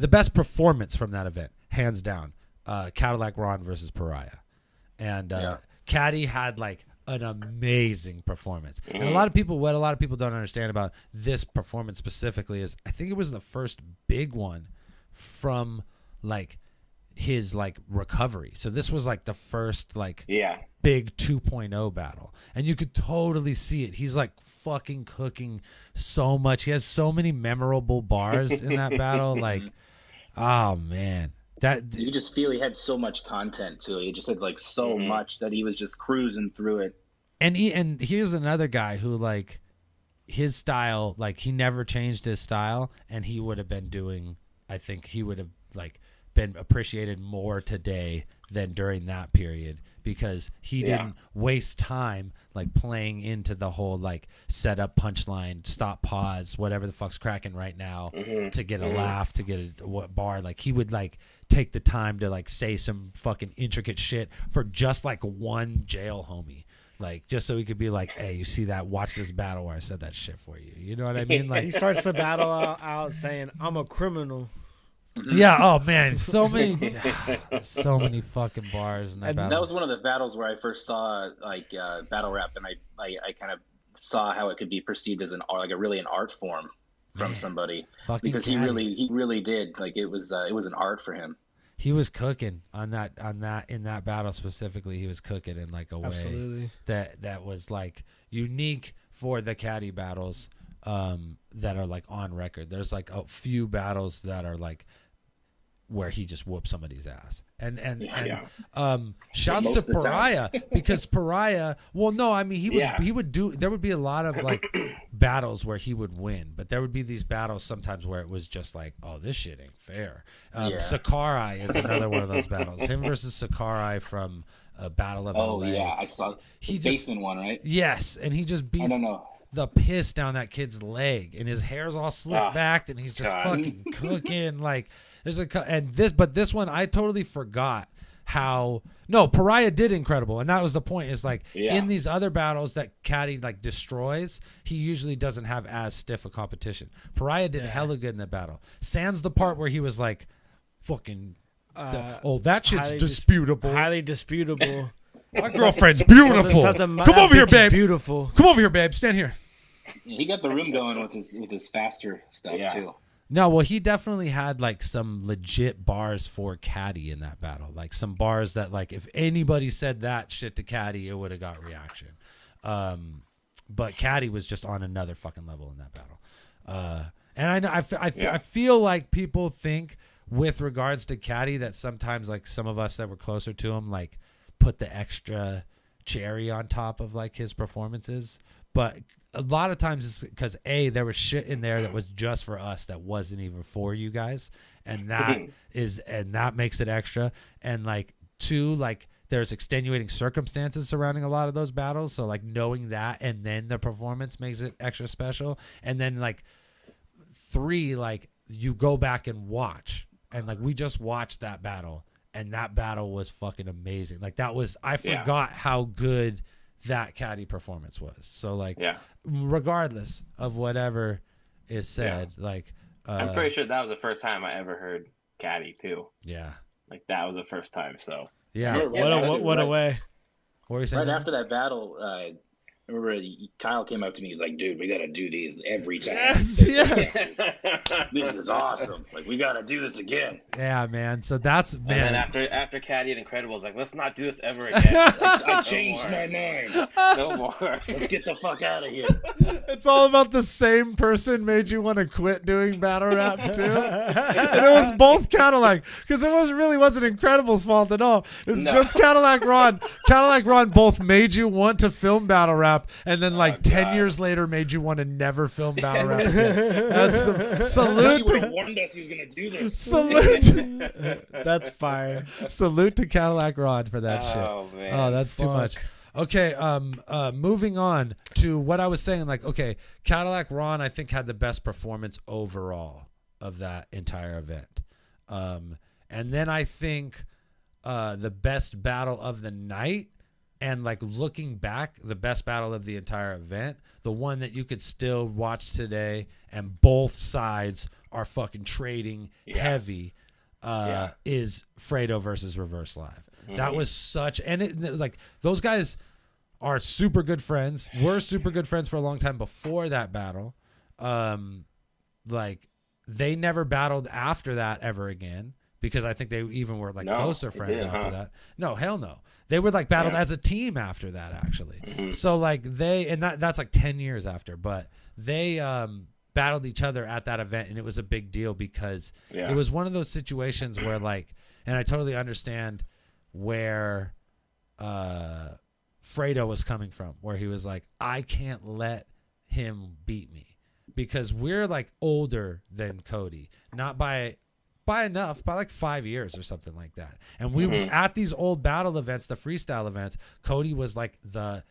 best performance from that event, hands down, Cadillac Ron versus Pariah. And Caddy had like an amazing performance. And what a lot of people don't understand about this performance specifically is I think it was the first big one from like his like recovery. So this was like the first like big 2.0 battle. And you could totally see it. He's like fucking cooking so much. He has so many memorable bars in that battle. Like, oh man. You just feel he had so much content too. He just had like so much that he was just cruising through it. And here's another guy who like his style, like he never changed his style, and he would have been doing, I think he would have like been appreciated more today than during that period, because he didn't waste time like playing into the whole like set up, punchline, stop, pause, whatever the fuck's cracking right now to get a laugh, to get a bar. Like he would like take the time to like say some fucking intricate shit for just like one jail homie. Like, just so he could be like, hey, you see that? Watch this battle where I said that shit for you. You know what I mean? Like, he starts the battle out saying, I'm a criminal. Yeah, oh, man. So many fucking bars in that battle. That was one of the battles where I first saw, like, battle rap, and I kind of saw how it could be perceived as an art form from somebody. Because he really did. Like, it was an art for him. He was cooking in that battle specifically. He was cooking in like a way that was like unique for the caddy battles that are like on record. There's like a few battles that are like where he just whooped somebody's ass. And shouts to Pariah, because Pariah, well, no, I mean, he would do, there would be a lot of like battles where he would win, but there would be these battles sometimes where it was just like, oh, this shit ain't fair. Sakurai is another one of those battles. Him versus Sakurai from a Battle of LA. Oh, yeah, I saw the basement one, right? Yes, and he just beats the piss down that kid's leg, and his hair's all slicked back, and he's just fucking cooking. Like, but this one I totally forgot how. No, Pariah did incredible, and that was the point. Is like in these other battles that Caddy like destroys, he usually doesn't have as stiff a competition. Pariah did hella good in the battle. Sans the part where he was like, fucking, that shit's disputable, highly disputable. My girlfriend's beautiful. Come over here, babe. Beautiful. Come over here, babe. Stand here. He got the room going with his faster stuff too. No, well, he definitely had like some legit bars for Caddy in that battle. Like some bars that like if anybody said that shit to Caddy, it would have got reaction. But Caddy was just on another fucking level in that battle. And I feel like people think with regards to Caddy that sometimes like some of us that were closer to him like put the extra cherry on top of like his performances, but a lot of times it's because there was shit in there that was just for us that wasn't even for you guys, and that makes it extra. And like two, like there's extenuating circumstances surrounding a lot of those battles, so like knowing that and then the performance makes it extra special. And then like three, like you go back and watch, and like we just watched that battle. And that battle was fucking amazing. Like that was, I forgot how good that Caddy performance was. So like, regardless of whatever is said, like, I'm pretty sure that was the first time I ever heard Caddy too. Yeah. Like that was the first time. So what a way. What were you saying? Right after that battle, I remember Kyle came up to me. He's like, "Dude, we got to do these every time." Yes. This is awesome. Like, we got to do this again. Yeah, man. So that's And then after Caddy and Incredibles, like, let's not do this ever again. I changed my mind. No more. Let's get the fuck out of here. It's all about the same person made you want to quit doing battle rap too. And it was both Cadillac, because it wasn't Incredibles' fault at all. It's just Cadillac Ron. Cadillac Ron both made you want to film battle rap, and then like 10 years later made you want to never film battle rap again. That's the salute. He would have warned us he was gonna do this. Salute. That's fire. Salute to Cadillac Ron for that shit. Man. Oh, that's too much. Okay, moving on to what I was saying. Like, okay, Cadillac Ron, I think, had the best performance overall of that entire event. And then I think the best battle of the night, and like looking back, the best battle of the entire event, the one that you could still watch today, and both sides are fucking trading heavy, is Fredo versus Reverse Live. That was such, and it like those guys are super good friends. Were super good friends for a long time before that battle. Like they never battled after that ever again, because I think they even were like closer friends after that. No, hell no. They were like battled as a team after that, actually. So like that's like 10 years after, but they battled each other at that event, and it was a big deal because it was one of those situations where like, and I totally understand where Fredo was coming from, where he was like, I can't let him beat me because we're like older than Cody, not by by like 5 years or something like that. And we at these old battle events, the freestyle events, Cody was like the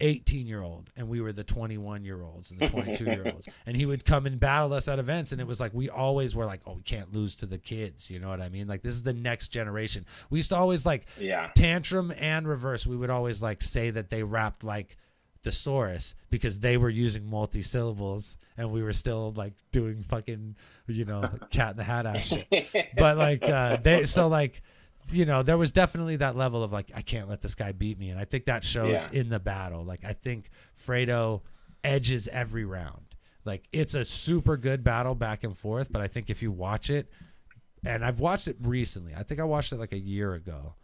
18-year-old and we were the 21-year-olds and the 22-year-olds. And he would come and battle us at events, and it was like we always were like, oh, we can't lose to the kids, you know what I mean? Like, this is the next generation. We used to always like Tantrum and Reverse, we would always like say that they rapped like thesaurus because they were using multi-syllables and we were still like doing fucking, you know, Cat in the Hat ass shit. But like there was definitely that level of like, I can't let this guy beat me. And I think that shows in the battle. Like, I think Fredo edges every round. Like, it's a super good battle back and forth, but I think if you watch it, and I've watched it recently, I think I watched it like a year ago.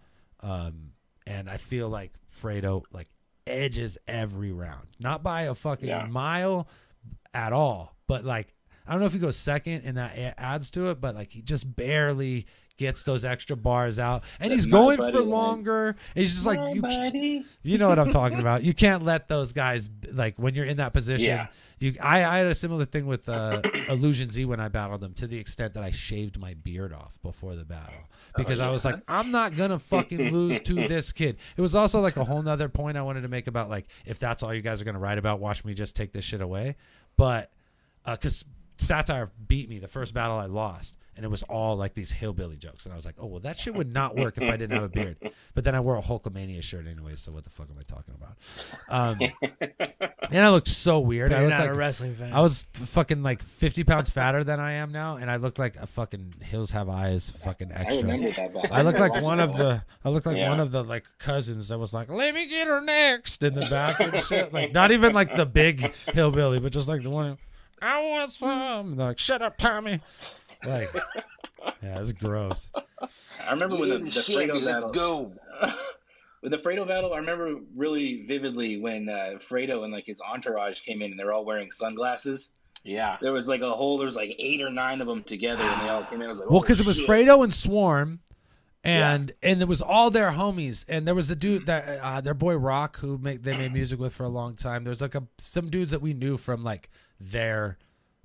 And I feel like Fredo like edges every round, not by a fucking mile at all, but like, I don't know if he goes second and that adds to it, but like he just barely gets those extra bars out, and he's going for longer. He's just like, you know what I'm talking about. You can't let those guys, like, when you're in that position. I had a similar thing with Illusion Z when I battled him, to the extent that I shaved my beard off before the battle because I was like, I'm not gonna fucking lose to this kid. It was also like a whole nother point I wanted to make about like, if that's all you guys are gonna write about, watch me just take this shit away. But because Satire beat me the first battle I lost, and it was all like these hillbilly jokes, and I was like, oh well, that shit would not work if I didn't have a beard. But then I wore a Hulkamania shirt anyway, so what the fuck am I talking about? And I looked so weird. I looked like a wrestling fan. I was fucking like 50 pounds fatter than I am now, and I looked like a fucking Hills Have Eyes fucking extra. I remember that back. I looked like one of the like cousins that was like, let me get her next in the back and shit. Like, not even like the big hillbilly, but just like the one, I want some. Like, shut up, Tommy. Like, yeah, it's gross. I remember when the Fredo battle. Let's go. With the Fredo battle, I remember really vividly when Fredo and like his entourage came in and they're all wearing sunglasses. Yeah. There was like there's like 8 or 9 of them together, and they all came in. I was like, well, because it was Fredo and Swarm, and it was all their homies, and there was the dude that their boy Rock, who they made music with for a long time. There's like some dudes that we knew from like their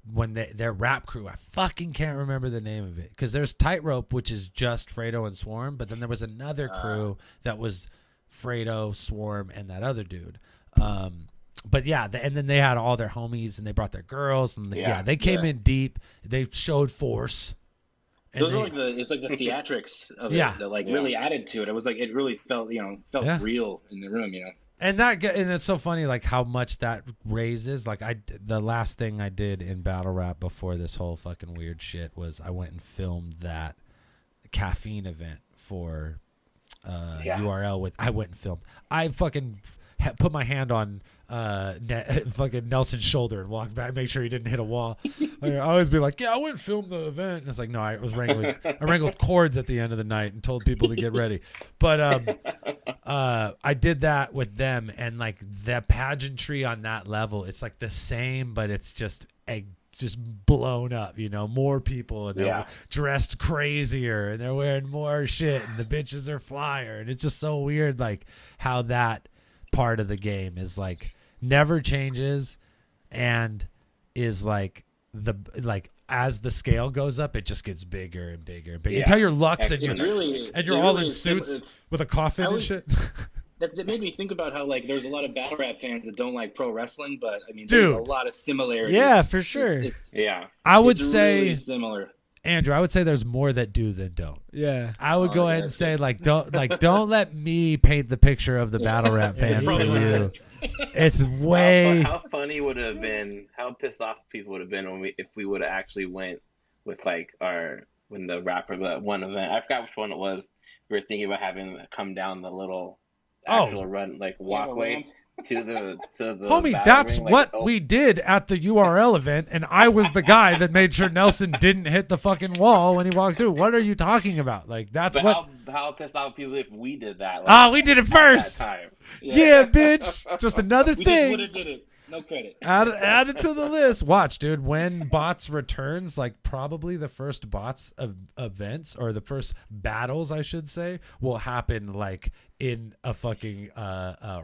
rap crew. I fucking can't remember the name of it, because there's Tightrope, which is just Fredo and Swarm, but then there was another crew that was Fredo, Swarm, and that other dude. But yeah, and then they had all their homies, and they brought their girls, and they came in deep. They showed force. Those are like it's like the theatrics of it that like really added to it. It was like, it really felt real in the room, you know. And it's so funny, like how much that raises. Like the last thing I did in battle rap before this whole fucking weird shit was I went and filmed that caffeine event for URL I went and filmed. I fucking put my hand on fucking Nelson's shoulder and walked back, make sure he didn't hit a wall. I always be like, I went and filmed the event, and it's like, no, I wrangled cords at the end of the night and told people to get ready. But I did that with them, and like the pageantry on that level, it's like the same, but it's just blown up, you know, more people, and they're dressed crazier, and they're wearing more shit, and the bitches are flyer, and it's just so weird, like how that part of the game is like never changes, and is like as the scale goes up, it just gets bigger and bigger and bigger until you're Lux and you're all in suits with a coffin and shit. That made me think about how like there's a lot of battle rap fans that don't like pro wrestling, but I mean, there's a lot of similarities. Yeah, for sure. I would say really similar. Andrew, I would say there's more that do than don't. Yeah. I would go ahead and say don't let me paint the picture of the battle rap fan for you. It's way. How funny would it have been? How pissed off people would have been if we would have actually went with like when the rapper, that one event, I forgot which one it was. We were thinking about having come down the little actual run, like walkway to the homie. That's ring, what we did at the URL event, and I was the guy that made sure Nelson didn't hit the fucking wall when he walked through. What are you talking about? Like that's how pissed off people if we did that. Like, we did it first. Yeah, bitch. Just another thing. We just did it. No credit. Add it to the list. Watch, dude. When BOTZ returns, like probably the first BOTZ events, or the first battles, I should say, will happen like in a fucking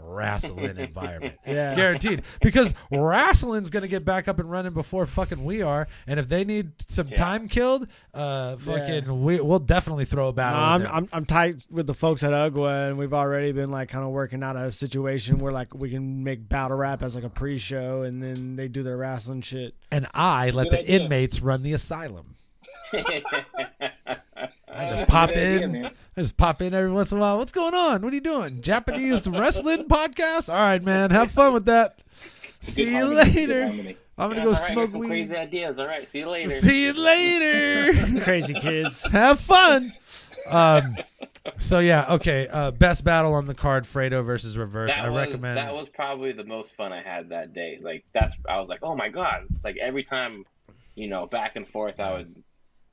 wrestling environment. Yeah. Guaranteed. Because wrestling's going to get back up and running before fucking we are. And if they need some time killed, we'll definitely throw a battle. I'm tight with the folks at UGWA, and we've already been like kind of working out a situation where like we can make battle rap as like a pre-show, and then they do their wrestling shit. And I let the inmates run the asylum. I just pop in. I just pop in every once in a while. What's going on? What are you doing? Japanese wrestling podcast? All right, man. Have fun with that. See you later. I'm gonna go smoke weed. Crazy ideas. All right. See you later. See you later. Crazy kids. Have fun. So yeah, okay. Best battle on the card: Fredo versus Reverse. I recommend. That was probably the most fun I had that day. Like I was like, oh my god! Like every time, back and forth, I would.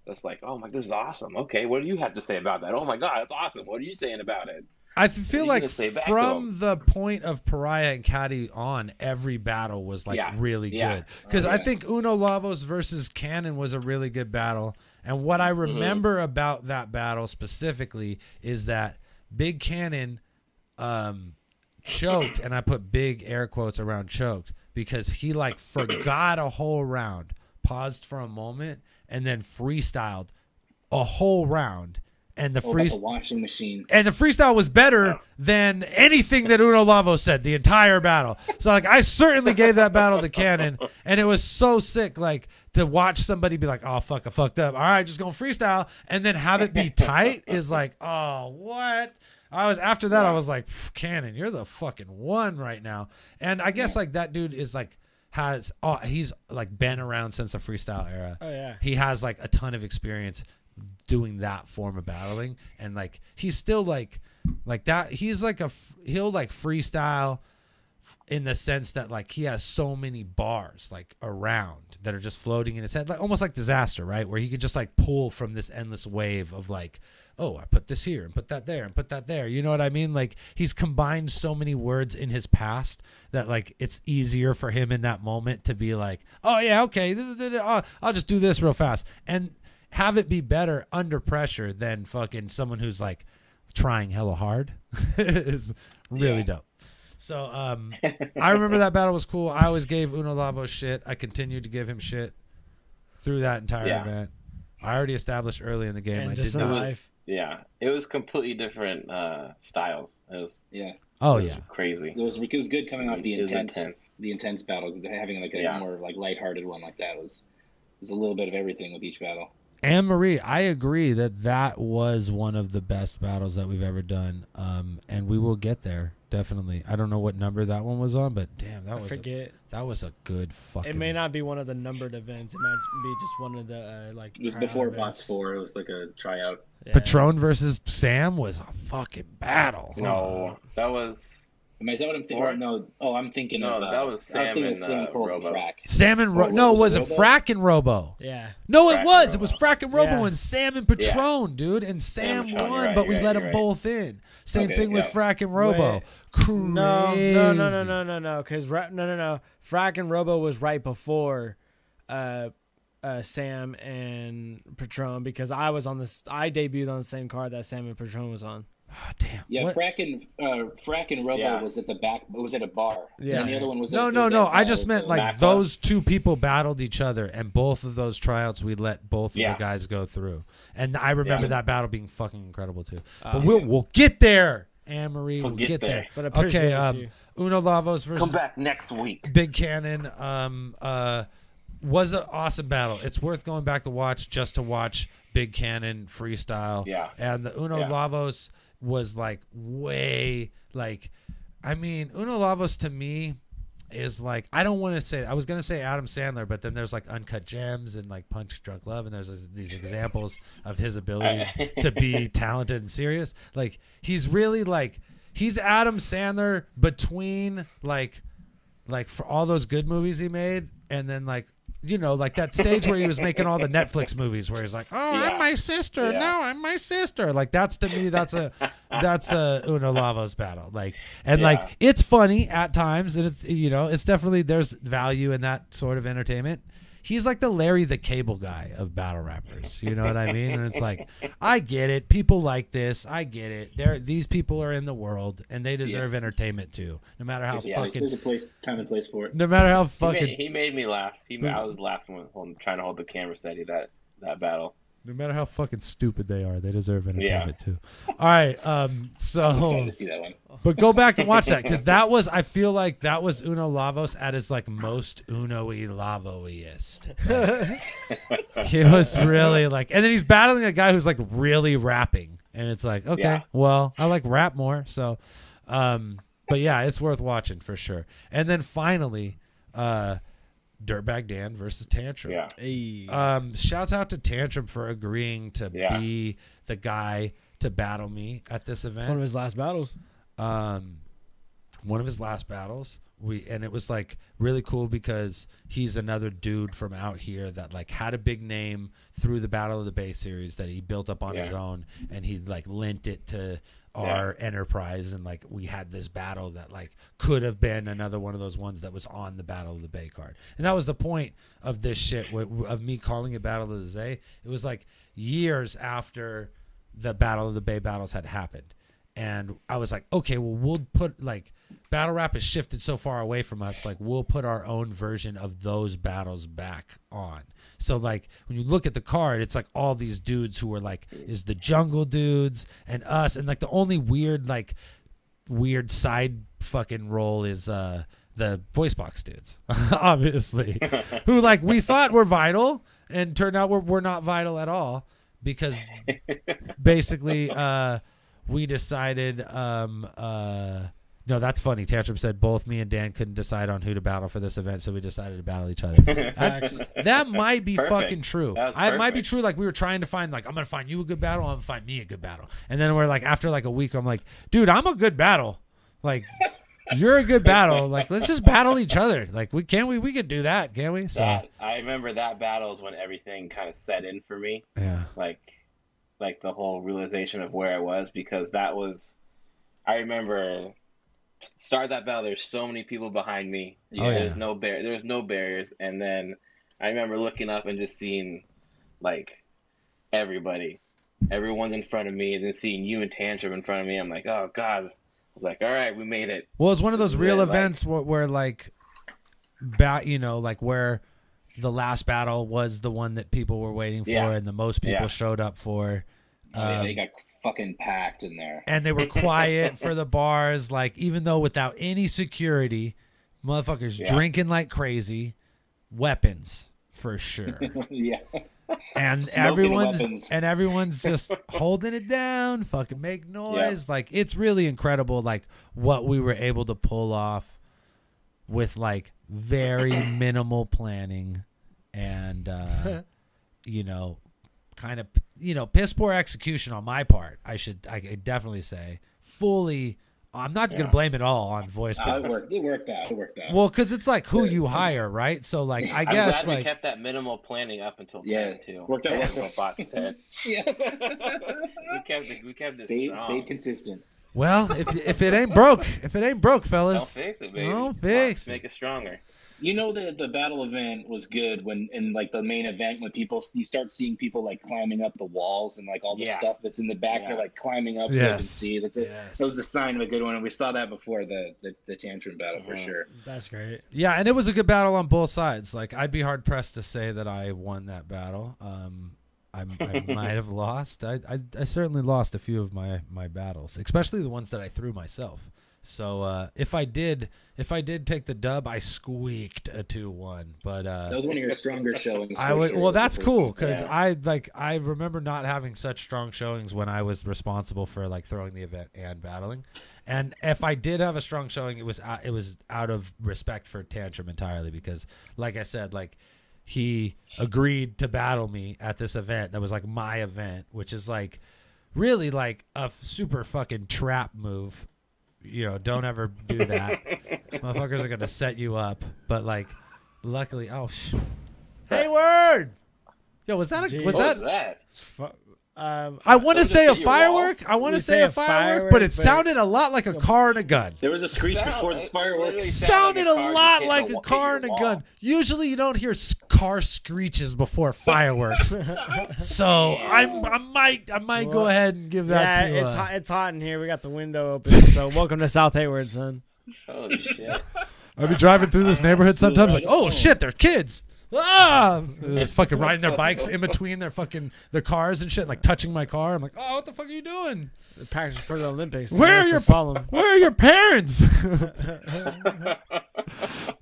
That's like, oh my, this is awesome. Okay, what do you have to say about that? Oh my god, that's awesome. What are you saying about it? I feel like from the point of Pariah and Caddy on, every battle was like really good. Because I think Uno Lavos versus Cannon was a really good battle. And what I remember about that battle specifically is that Big Cannon choked, and I put big air quotes around choked, because he like forgot a whole round, paused for a moment, and then freestyled a whole round. And the washing machine. And the freestyle was better than anything that Uno Lavo said the entire battle. So like I certainly gave that battle to Cannon, and it was so sick like to watch somebody be like, oh fuck, I fucked up. All right, just gonna freestyle, and then have it be tight is like, oh what? After that I was like, Cannon, you're the fucking one right now. And I guess like that dude is like he's like been around since the freestyle era. Oh yeah. He has like a ton of experience doing that form of battling, and like he's still like that. He's like he'll like freestyle in the sense that like he has so many bars like around that are just floating in his head, like almost like Disaster, right? Where he could just like pull from this endless wave of like, oh, I put this here and put that there and put that there. You know what I mean? Like he's combined so many words in his past that like it's easier for him in that moment to be like, oh yeah, okay, I'll just do this real fast and have it be better under pressure than fucking someone who's like trying hella hard. Is really dope. So I remember that battle was cool. I always gave Uno Lavo shit. I continued to give him shit through that entire event. I already established early in the game. And I did not. It was completely different styles. It was crazy. It was good coming off the intense battle. Having like a more like lighthearted one like that was a little bit of everything with each battle. Anne Marie, I agree that was one of the best battles that we've ever done, and we will get there definitely. I don't know what number that one was on, but damn, that was a good fucking. It may not be one of the numbered events. It might be just one of the like. It was before BOTZ4. It was like a tryout. Yeah. Patron versus Sam was a fucking battle. No, that was. Is that what I'm thinking? No. Oh, I'm thinking of. That was Sam and Robo. Sam and no, was it Frack and Robo? Yeah. No, it was. It was Frack and Robo and Sam and Patron, dude. And Sam won, but we let them both in. Same thing with Frack and Robo. No. Because no. Frack and Robo was right before Sam and Patron, because I debuted on the same card that Sam and Patron was on. Oh, damn. Yeah, Frack and Robo was at the back. It was at a bar. Yeah. And the other one was. No. I just meant like those two people battled each other, and both of those tryouts we let both of the guys go through. And I remember that battle being fucking incredible too. But we'll get there, Anne Marie. We'll get there. But okay, Uno Lavos versus. Come back next week. Big Cannon. Was an awesome battle. It's worth going back to watch just to watch Big Cannon freestyle. Yeah. And the Uno Lavos was like way like, I mean, Uno Lavos to me is like, I don't want to say, I was going to say Adam Sandler, but then there's like Uncut Gems and like Punch Drunk Love, and there's these examples of his ability to be talented and serious. Like he's really like, he's Adam Sandler between like for all those good movies he made, and then like, you know, like that stage where he was making all the Netflix movies where he's like, oh, I'm my sister. No, I'm my sister. Like that's, to me, that's a Uno Lavos battle. Like, and like, it's funny at times, and it's, you know, it's definitely, there's value in that sort of entertainment. he's like the Larry the Cable Guy of battle rappers. You know what I mean? And it's like, I get it. People like this. I get it. These people are in the world, and they deserve entertainment too. No matter how fucking. There's a time and place for it. No matter how fucking. He made me laugh. I was laughing when trying to hold the camera steady that battle. No matter how fucking stupid they are, they deserve entertainment too. All right, so. I'm excited to see that one. But go back and watch that, because I feel like that was Uno Lavos at his like most Uno-y Lavo-iest. He was really like, and then he's battling a guy who's like really rapping, and it's like, okay, well, I like rap more, so, but yeah, it's worth watching for sure. And then finally, Dirtbag Dan versus Tantrum. Yeah. Hey. Shouts out to Tantrum for agreeing to be the guy to battle me at this event. It's one of his last battles. One of his last battles. And it was like really cool because he's another dude from out here that like had a big name through the Battle of the Bay series that he built up on his own, and he like lent it to our enterprise, and like we had this battle that like could have been another one of those ones that was on the Battle of the Bay card. And that was the point of this shit, of me calling it Battle of the Zay. It was like years after the Battle of the Bay battles had happened, and I was like, okay, well, we'll put like battle rap has shifted so far away from us, like we'll put our own version of those battles back on. So like when you look at the card, it's like all these dudes who are like is the Jungle Dudes and us, and like the only weird side fucking role is the voice box dudes, obviously, who like we thought were vital and turned out we're not vital at all, because basically we decided no, that's funny. Tantrum said both me and Dan couldn't decide on who to battle for this event, so we decided to battle each other. That might be fucking true. It might be true. Like we were trying to find, like, I'm gonna find you a good battle, I'm gonna find me a good battle, and then we're like, after like a week, I'm like, dude, I'm a good battle. Like, you're a good battle. Like, let's just battle each other. Like, we could do that, can't we? So I remember that battle is when everything kind of set in for me. Yeah. Like the whole realization of where I was, because that was, I remember. Start that battle. There's so many people behind me. There's no barriers. And then I remember looking up and just seeing like everyone's in front of me, and then seeing you and Tantrum in front of me. I'm like, oh God. I was like, all right, we made it. Well, it's one of those real events where like, like where the last battle was the one that people were waiting for, and the most people showed up for. They got fucking packed in there, and they were quiet for the bars, like even though without any security, motherfuckers drinking like crazy, weapons for sure. And everyone's just holding it down, fucking make noise. Like, it's really incredible, like what we were able to pull off with like very minimal planning and kind of piss poor execution on my part. I definitely say fully. I'm not gonna blame it all on voice. It worked out. Well, because it's like who you hire, right? So like, I guess we kept that minimal planning up until 10 too. Worked out. BOTZ 10. Yeah. we kept it strong. Stayed consistent. Well, if it ain't broke, fellas, don't fix it, baby. Don't fix it. Make it stronger. You know that the battle event was good when in like the main event, when you start seeing people like climbing up the walls and like all the stuff that's in the back, they're like climbing up so you can see. That's it. That was the sign of a good one, and we saw that before the Tantrum battle for sure. That's great. Yeah, and it was a good battle on both sides. Like, I'd be hard pressed to say that I won that battle. I might have lost. I certainly lost a few of my battles, especially the ones that I threw myself. So if I did take the dub, I squeaked a 2-1. But that was one of your stronger showings. Well, that's cool, because I remember not having such strong showings when I was responsible for like throwing the event and battling. And if I did have a strong showing, it was out of respect for Tantrum entirely, because like I said, like, he agreed to battle me at this event that was like my event, which is like really like a super fucking trap move. Don't ever do that. Motherfuckers are gonna set you up. But like, luckily, hey, word. Yo, was that? I want to say a firework. I want to say a firework, but it sounded a lot like a car and a gun. There was a screech before the fireworks. Sounded a lot like a car and a gun. Usually you don't hear car screeches before fireworks. So I might go ahead and give that to you. It's hot in here. We got the window open. So welcome to South Hayward, son. Holy shit. I'll be driving through this neighborhood sometimes like, oh shit, they're kids. They're fucking riding their bikes in between their cars and shit, like touching my car. I'm like, oh, what the fuck are you doing? They're practicing for the Olympics. Where are your parents?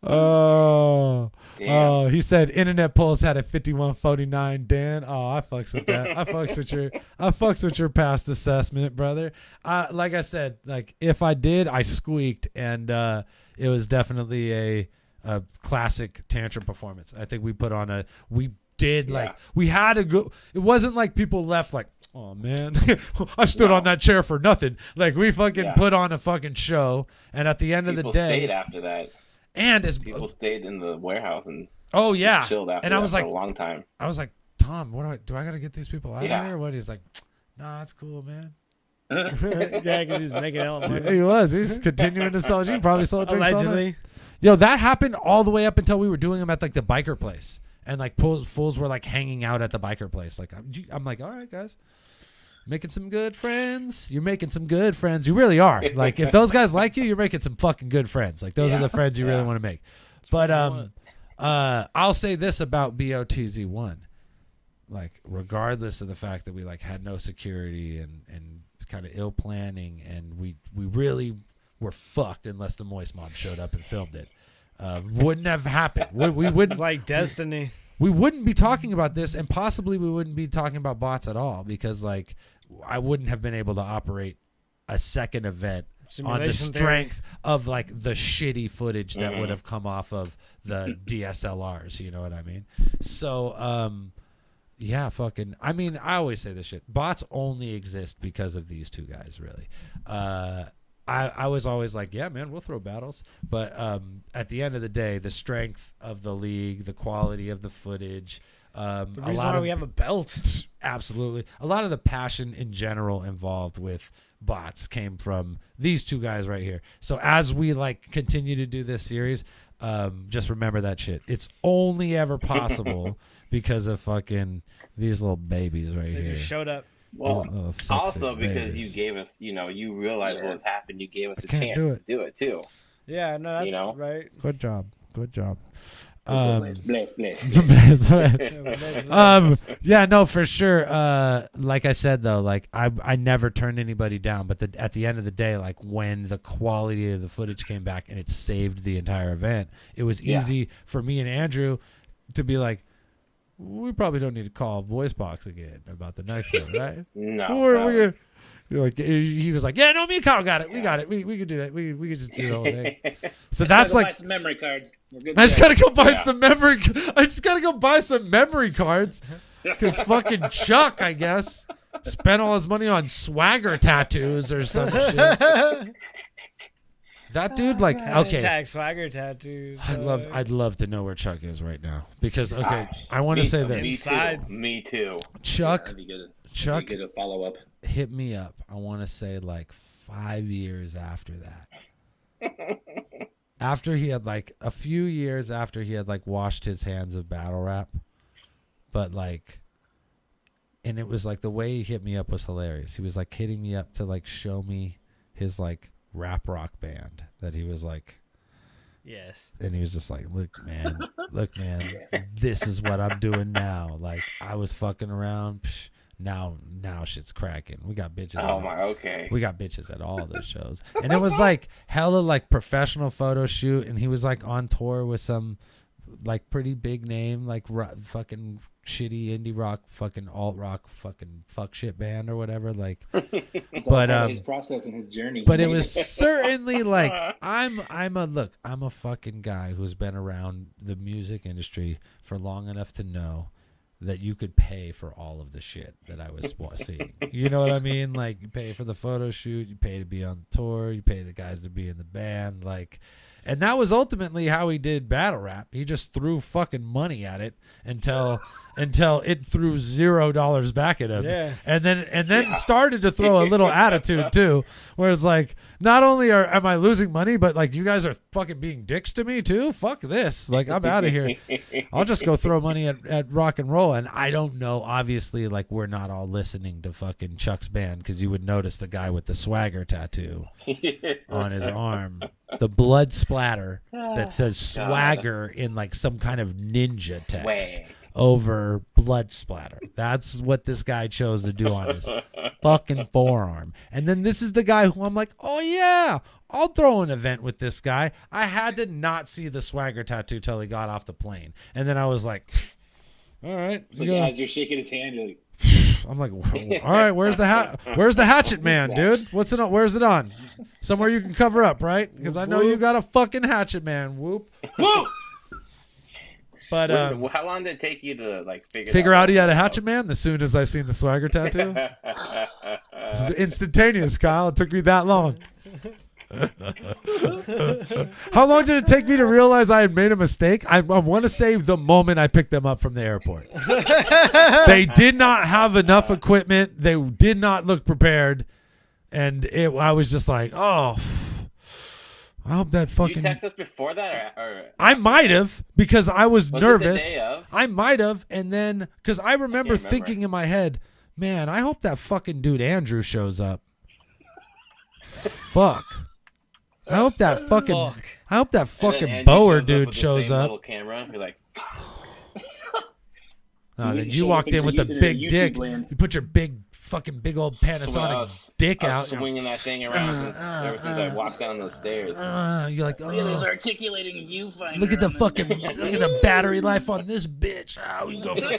Oh, he said Internet Pulse had a 5149. Dan, oh, I fucks with that. I fucks with your past assessment, brother. Like I said, like if I did, I squeaked, and it was definitely a classic Tantrum performance. I think we had to go. It wasn't like people left like, oh man, I stood on that chair for nothing. Like we fucking put on a fucking show, and at the end of the day, people stayed after that. And as people stayed in the warehouse and chilled after and I was that like, for a long time. I was like, Tom, do I gotta get these people out of here? Or what? He's like, nah, that's cool, man. Yeah, because he's making hell of money. He's continuing to sell. He probably sold drinks allegedly. Yo, that happened all the way up until we were doing them at like the biker place, and like fools were like hanging out at the biker place. Like I'm like, all right, guys, making some good friends. You're making some good friends. You really are. Like if those guys like you, you're making some fucking good friends. Like those are the friends you really want to make. But I'll say this about BOTZ1, like regardless of the fact that we like had no security and kind of ill planning, and we really were fucked unless the Moist Mob showed up and filmed it. Wouldn't have happened. We wouldn't like destiny. We wouldn't be talking about this, and possibly we wouldn't be talking about bots at all, because like I wouldn't have been able to operate a second event on the strength of like the shitty footage that would have come off of the DSLRs. You know what I mean? So yeah, fucking. I mean, I always say this shit. Bots only exist because of these two guys, really. I was always like, yeah, man, we'll throw battles. But at the end of the day, the strength of the league, the quality of the footage. The reason why we have a belt. Absolutely. A lot of the passion in general involved with bots came from these two guys right here. So as we like continue to do this series, just remember that shit. It's only ever possible because of fucking these little babies right here. They just showed up. Well, also because you gave us, you realized what was happening. You gave us a chance to do it too. Yeah, no, that's right. Good job. Bless. Yeah, no, for sure. Like I said though, like I never turned anybody down, but at the end of the day, like when the quality of the footage came back and it saved the entire event, it was easy for me and Andrew to be like, we probably don't need to call voice box again about the next one, right? No. Like he was like, yeah, no, me and Kyle got it. We got it. We could do that. We could just do the whole thing. So that's like buy some memory cards. I just gotta go buy some memory. I just gotta go buy some memory cards because fucking Chuck, I guess, spent all his money on swagger tattoos or some shit. That dude, like, okay. Swagger tattoos. I'd love to know where Chuck is right now because I want to say this. Me too. Chuck, Chuck, get a follow up. Hit me up. I want to say like 5 years after that. After he had like a few years after he had like washed his hands of battle rap, but like, and it was like the way he hit me up was hilarious. He was like hitting me up to like show me his like rap rock band that he was like, yes, and he was just like, look man, this is what I'm doing now. Like I was fucking around, now shit's cracking. We got bitches. We got bitches at all those shows, and it was like hella like professional photo shoot, and he was like on tour with some like pretty big name like fucking shitty indie rock, fucking alt rock, fucking fuck shit band or whatever. Like, but his process and his journey. But it was certainly like I'm a fucking guy who's been around the music industry for long enough to know that you could pay for all of the shit that I was seeing. You know what I mean? Like you pay for the photo shoot, you pay to be on the tour, you pay the guys to be in the band, like. And that was ultimately how he did battle rap. He just threw fucking money at it until until it threw $0 back at him. Yeah. And then started to throw a little attitude too, where it's like, not only am I losing money, but like you guys are fucking being dicks to me too. Fuck this. Like I'm out of here. I'll just go throw money at rock and roll. And I don't know, obviously, like we're not all listening to fucking Chuck's band, because you would notice the guy with the swagger tattoo on his arm, the blood splatter that says swagger in like some kind of ninja text over blood splatter. That's what this guy chose to do on his fucking forearm. And then this is the guy who I'm like, oh yeah, I'll throw an event with this guy. I had to not see the swagger tattoo till he got off the plane. And then I was like, all right. It's like, as you're shaking his hand, you're like, I'm like, all right, where's the hatchet man, dude? What's it on? Where's it on? Somewhere you can cover up, right? Because I know you got a fucking hatchet man. Whoop. Whoop. But how long did it take you to like figure out he had a hatchet man? As soon as I seen the swagger tattoo. This is instantaneous, Kyle. It took me that long. How long did it take me to realize I had made a mistake? I want to say the moment I picked them up from the airport. They did not have enough equipment. They did not look prepared. And I was just like, oh, I hope that fucking... Did you text us before that? Or... I might have, because I was nervous. It the day of? I might have. And then, because I remember thinking in my head, man, I hope that fucking dude Andrew shows up. Fuck. I hope that fucking Bower dude shows up. Little camera, you're like, then you walked in with a big dick. You put your big old Panasonic dick out, swinging that thing around ever since I walked down those stairs. You're like, It's articulating viewfinder. look at the battery life on this bitch. We can go for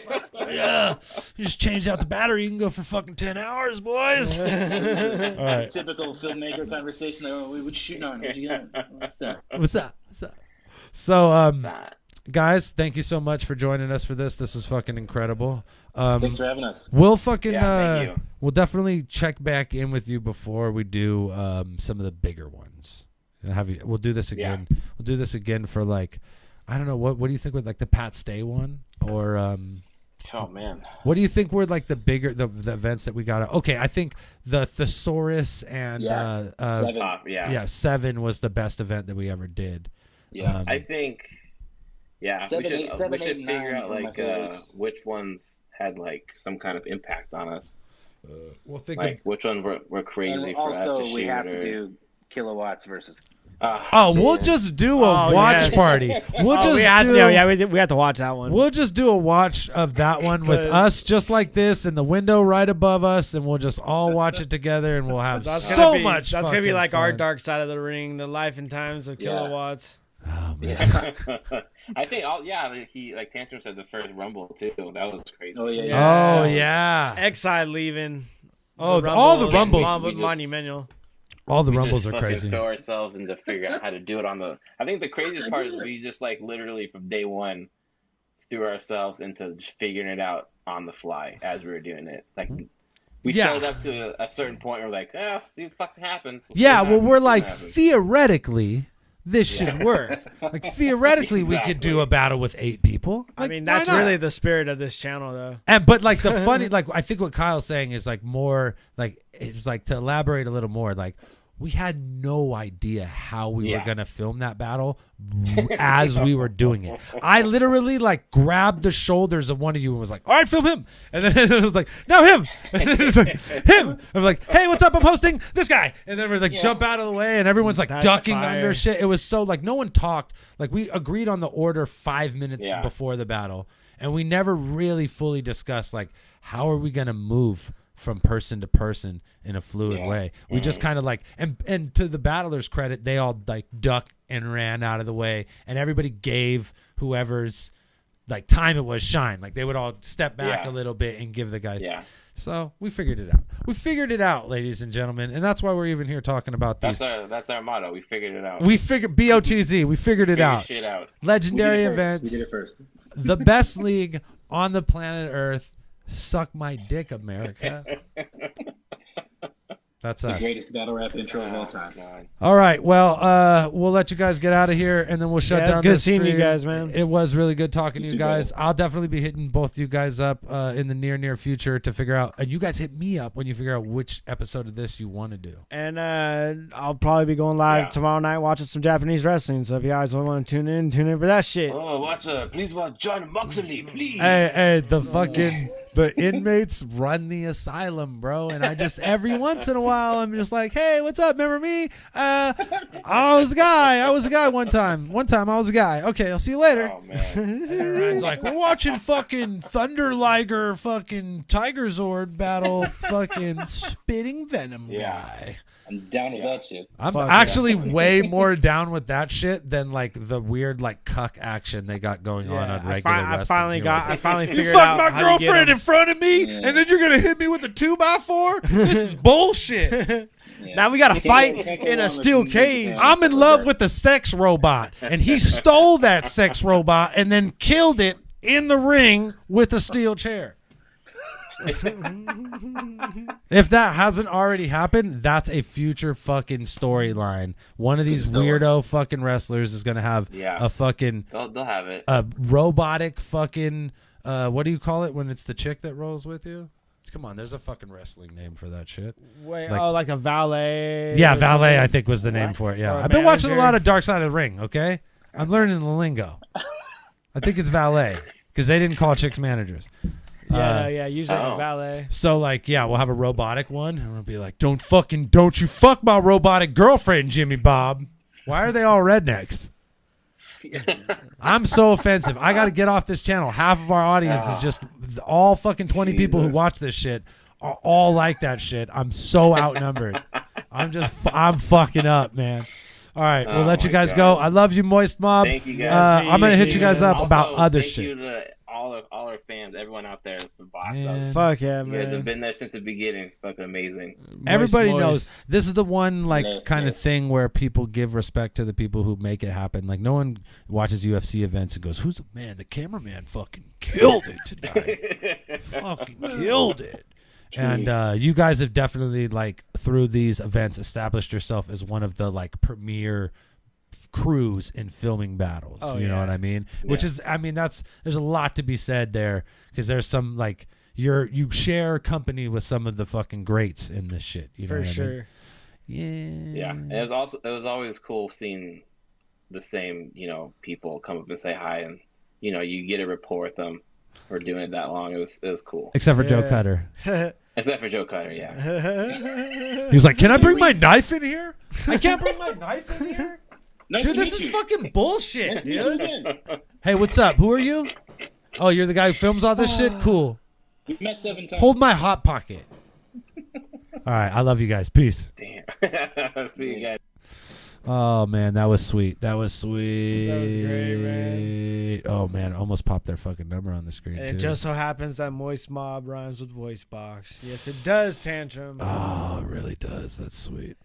you just change out the battery. You can go for fucking 10 hours, boys. All right. Typical filmmaker conversation. Like, what you shooting on? What you got? What's that? So, guys, thank you so much for joining us for this. This was fucking incredible. Thanks for having us. We'll fucking we'll definitely check back in with you before we do some of the bigger ones. We'll do this again. Yeah. We'll do this again for like, I don't know, what do you think with like the Pat Stay one, or oh man, what do you think were like the bigger the events that we got? Okay, I think the Thesaurus and 7. 7 was the best event that we ever did. Yeah, I think. Yeah, 7, we should 8, figure 9 out like which ones had like some kind of impact on us. We'll think like which ones were crazy for us to shoot. Also, we have to do kilowatts versus. We'll just do a watch party. We'll just we have to watch that one. We'll just do a watch of that one with us, just like this, in the window right above us, and we'll just all watch it together, and we'll have much. That's gonna be like fun. Our Dark Side of the Ring, the life and times of kilowatts. Oh man. I think he like Tantrum said the first Rumble too. That was crazy. Oh yeah. Exile leaving. Oh, all the Rumbles. Monumental. All the Rumbles are crazy. We throw ourselves and to figure out how to do it on the. I think the craziest part is we just like literally from day one threw ourselves into just figuring it out on the fly as we were doing it. Like we set it up to a certain point where we're like, see what fucking happens. We're like theoretically. This should work. Like theoretically, we could do a battle with 8 people. Like, I mean, that's really the spirit of this channel, though. But like the funny, like I think what Kyle's saying is like more like it's like to elaborate a little more. Like we had no idea how we were gonna film that battle as we were doing it. I literally like grabbed the shoulders of one of you and was like, "All right, film him," and then it was like, "No, him," and then it was like, "Him." I'm like, "Hey, what's up? I'm hosting this guy," and then we're like, jump out of the way, and everyone's like ducking under shit. It was so like no one talked. Like we agreed on the order 5 minutes before the battle, and we never really fully discussed like how are we gonna move from person to person in a fluid way. We just kind of like, and to the battlers' credit, they all like duck and ran out of the way, and everybody gave whoever's like time it was shine. Like they would all step back a little bit and give the guys. Yeah. So we figured it out. We figured it out, ladies and gentlemen, and that's why we're even here talking about these. That's our motto. We figured it out. We figured BOTZ. We figured it out. Shit out. Legendary events. We did it first. The best league on the planet Earth. Suck my dick, America. That's the us. greatest battle rap intro of all time. All right. Well, we'll let you guys get out of here, and then we'll shut down. It's good this seeing you stream. guys, man. It was really good talking to you too, guys. brother. I'll definitely be hitting both you guys up in the near future to figure out. And you guys hit me up when you figure out which episode of this you want to do. And I'll probably be going live tomorrow night watching some Japanese wrestling. So if you guys want to tune in for that shit. Oh, please watch John Moxley, please. Hey, the inmates run the asylum, bro. And I just every once in a while I'm just like, hey, what's up? Remember me? I was a guy one time. One time I was a guy. Okay, I'll see you later. Oh man. And Ryan's like, we're watching fucking Thunder Liger fucking Tiger Zord battle fucking spitting venom guy. I'm down with that shit. I'm actually way more down with that shit than like the weird like cuck action they got going on regular wrestling. I finally figured you out fuck my girlfriend in front of me, and then you're gonna hit me with a 2x4. This is bullshit. Now we got to fight in a steel cage. I'm in love with the sex robot, and he stole that sex robot and then killed it in the ring with a steel chair. If that hasn't already happened, that's a future fucking storyline. One of these weirdo fucking wrestlers is gonna have a fucking They'll have it. A robotic fucking what do you call it when it's the chick that rolls with you? Come on, there's a fucking wrestling name for that shit. Wait, like a valet. Yeah, valet I think was the name for it. Yeah, I've been watching a lot of Dark Side of the Ring. Okay, I'm learning the lingo. I think it's valet because they didn't call chicks managers. Usually a valet. So like, yeah, we'll have a robotic one, and we'll be like, don't you fuck my robotic girlfriend, Jimmy Bob. Why are they all rednecks? I'm so offensive. I got to get off this channel. Half of our audience is just all fucking 20 people who watch this shit are all like that shit. I'm so outnumbered. I'm fucking up, man. All right, we'll let you guys go. I love you, Moist Mob. Thank you guys. I'm gonna hit you guys up about other thank shit. You to all our fans, everyone out there for BOTZ. Fuck yeah, man. You guys have been there since the beginning. Fucking amazing. Everybody knows this is the one like kind of thing where people give respect to the people who make it happen. Like no one watches UFC events and goes, "Who's the man? The cameraman fucking killed it tonight. Fucking killed it." And you guys have definitely like through these events established yourself as one of the like premier crews in filming battles. You know what I mean? Yeah. Which is, I mean, there's a lot to be said there because there's some like you share company with some of the fucking greats in this shit. You know for what sure. I mean? Yeah. And it was always cool seeing the same people come up and say hi, and you get a rapport with them for doing it that long. It was cool. Except for Joe Cutter. Except for Joe Cutter, yeah. He's like, "Can I bring my knife in here? I can't bring my knife in here." Dude, this is fucking bullshit, dude. Hey, what's up? Who are you? Oh, you're the guy who films all this shit? Cool. We met 7 times. Hold my hot pocket. All right, I love you guys. Peace. Damn. See you guys. Oh, man, that was sweet. That was sweet. That was great, man. Oh, man, almost popped their fucking number on the screen, and too. it just so happens that Moist Mob rhymes with Voice Box. Yes, it does, Tantrum. Oh, it really does. That's sweet.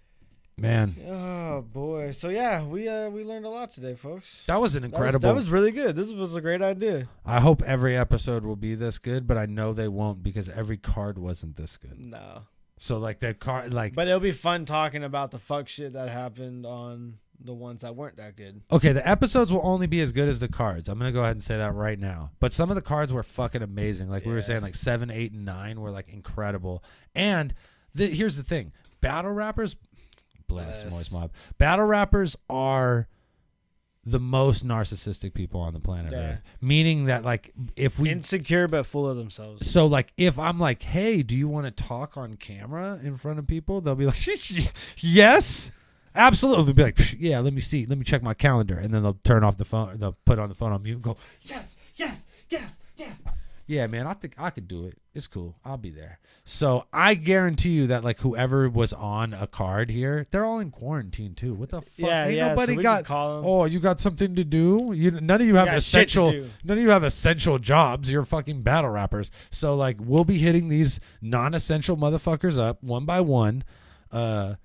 Man. Oh, boy. So, yeah, we learned a lot today, folks. That was an incredible. That was really good. This was a great idea. I hope every episode will be this good, but I know they won't because every card wasn't this good. No. So, like, that card, like. But it'll be fun talking about the fuck shit that happened on the ones that weren't that good. Okay, the episodes will only be as good as the cards. I'm going to go ahead and say that right now. But some of the cards were fucking amazing. Like we were saying, like 7, 8, and 9 were, like, incredible. And here's the thing. Battle rappers. Bless Moist Mob. Battle rappers are the most narcissistic people on the planet Earth. Meaning that, like, if we insecure but full of themselves. So, like, if I'm like, "Hey, do you want to talk on camera in front of people?" They'll be like, "Yes, absolutely." They'll be like, "Yeah, let me see. Let me check my calendar," and then they'll turn off the phone. They'll put on the phone on mute and go, "Yes, yes, yes, yes." Yeah, man, I think I could do it. It's cool. I'll be there. So I guarantee you that, like, whoever was on a card here, they're all in quarantine too. What the fuck? Yeah, Ain't yeah. nobody So got. Oh, you got something to do? None of you have essential. None of you have essential jobs. You're fucking battle rappers. So, like, we'll be hitting these non-essential motherfuckers up one by one. I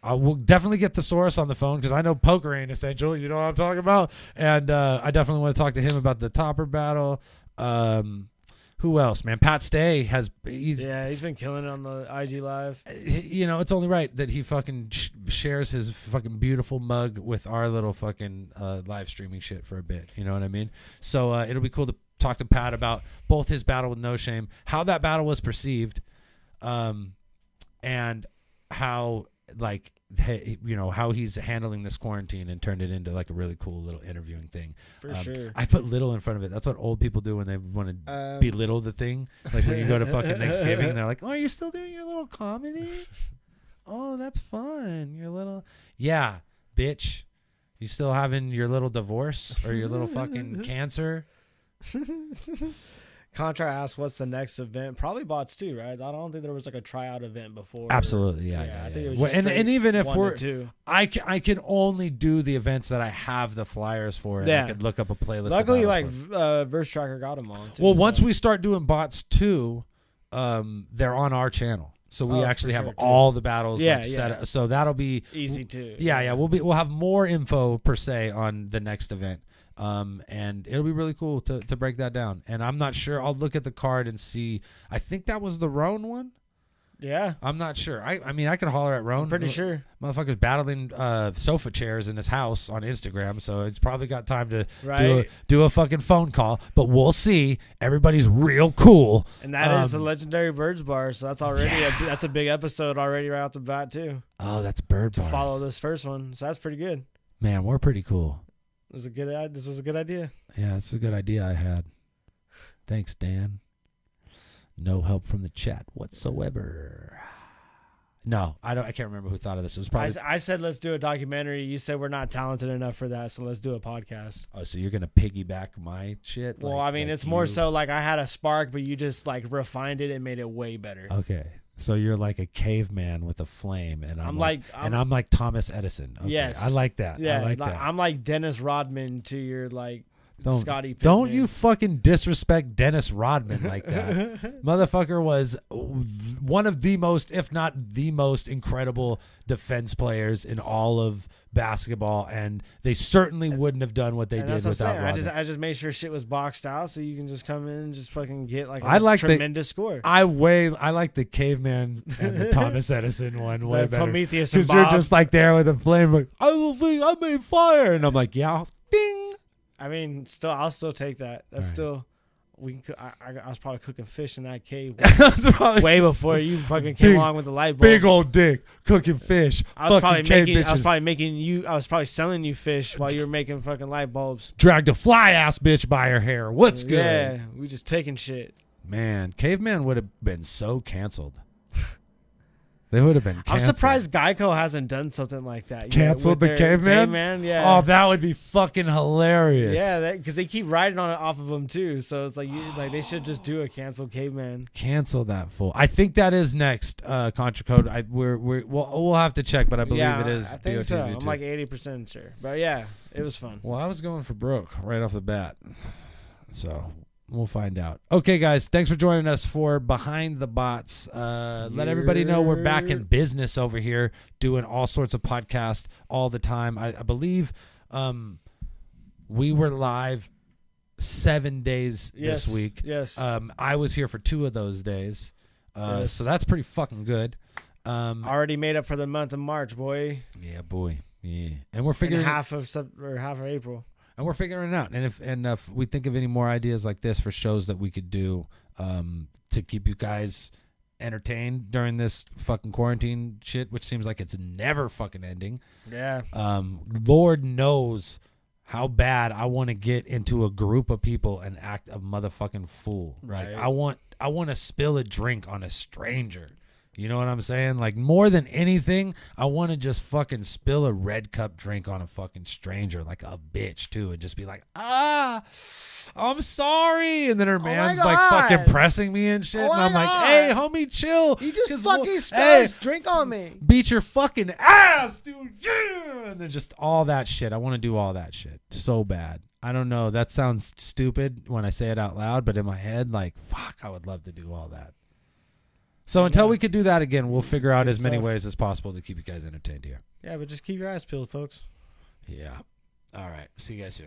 will definitely get Thesaurus on the phone because I know poker ain't essential. You know what I'm talking about? And I definitely want to talk to him about the Topper battle. Who else, man? Pat Stay he's been killing it on the IG Live. You know, it's only right that he fucking shares his fucking beautiful mug with our little fucking live streaming shit for a bit. You know what I mean? So it'll be cool to talk to Pat about both his battle with No Shame, how that battle was perceived, and how like how he's handling this quarantine and turned it into like a really cool little interviewing thing. For sure. I put little in front of it. That's what old people do when they want to belittle the thing. Like when you go to fucking Thanksgiving and they're like, oh, you're still doing your little comedy? Oh, that's fun. Your little, yeah, bitch. You still having your little divorce or your little fucking cancer? Contra asked, "What's the next event?" Probably BOTZ2, right? I don't think there was like a tryout event before. Absolutely, yeah. I think it was just and even if I can only do the events that I have the flyers for, and I could look up a playlist. Luckily, like Verse Tracker got them on. Too, well, once we start doing BOTZ2, they're on our channel, so we actually have all the battles set up. So that'll be easy too. Yeah. We'll have more info per se on the next event. And it'll be really cool to break that down. And I'm not sure. I'll look at the card and see. I think that was the Ron one. Yeah. I'm not sure. I mean, I could holler at Ron. I'm pretty sure. Motherfucker's battling sofa chairs in his house on Instagram, so it's probably got time to do a fucking phone call. But we'll see. Everybody's real cool. And that is the legendary Birds Bar, so that's already that's a big episode already right off the bat too. Oh, that's Bird Bar. To follow this first one, so that's pretty good. Man, we're pretty cool. This was a good idea. Yeah, it's a good idea I had. Thanks, Dan. No help from the chat whatsoever. No, I can't remember who thought of this. It was probably I said let's do a documentary. You said we're not talented enough for that, so let's do a podcast. Oh, so you're gonna piggyback my shit? Well, I mean, it's more so like I had a spark, but you just like refined it and made it way better. Okay. So you're like a caveman with a flame, and I'm like Thomas Edison. Okay. Yes, I like that. Yeah, I like that. I'm like Dennis Rodman to your like Scottie Pippen. Don't you fucking disrespect Dennis Rodman like that. Motherfucker was one of the most, if not the most incredible defense players in all of basketball, and they certainly wouldn't have done what they did without Rodman. I just made sure shit was boxed out so you can just come in and just fucking get like a tremendous score. I like the caveman and the Thomas Edison one way better. Prometheus because you're just like there with a flame like, I made fire, and I'm like, yeah, ding. I mean, I'll still take that. That's still, I was probably cooking fish in that cave way before you fucking came along with the light bulb. Big old dick cooking fish. I was probably selling you fish while you were making fucking light bulbs. Dragged a fly ass bitch by her hair. What's good? Yeah, we just taking shit. Man, Caveman would have been so canceled. They would have been canceled. I'm surprised Geico hasn't done something like that. Canceled the Caveman? Yeah. Oh, that would be fucking hilarious. Yeah, because they keep riding on it off of them too. So it's like they should just do a canceled Caveman. Cancel that fool. I think that is next Contra Code. We'll have to check, but I believe it is. I think so. I'm like 80% sure. But yeah, it was fun. Well, I was going for broke right off the bat. So we'll find out. Okay, guys, thanks for joining us for Behind the Bots. Let everybody know we're back in business over here, doing all sorts of podcasts all the time. I believe we were live 7 days this week. Yes. I was here for 2 of those days, so that's pretty fucking good. Already made up for the month of March, boy. Yeah, boy. Yeah, and we're figuring half of April. And we're figuring it out. And if we think of any more ideas like this for shows that we could do to keep you guys entertained during this fucking quarantine shit, which seems like it's never fucking ending. Yeah. Lord knows how bad I want to get into a group of people and act a motherfucking fool. Right. Like I want to spill a drink on a stranger. You know what I'm saying? Like, more than anything, I want to just fucking spill a red cup drink on a fucking stranger, like a bitch, too, and just be like, I'm sorry. And then her man's like fucking pressing me and shit. And I'm like, hey, homie, chill. You just fucking spilled his drink on me. Beat your fucking ass, dude. Yeah. And then just all that shit. I want to do all that shit so bad. I don't know. That sounds stupid when I say it out loud, but in my head, like, fuck, I would love to do all that. So until we could do that again, we'll figure out as many ways as possible to keep you guys entertained here. Yeah, but just keep your eyes peeled, folks. Yeah. All right. See you guys soon.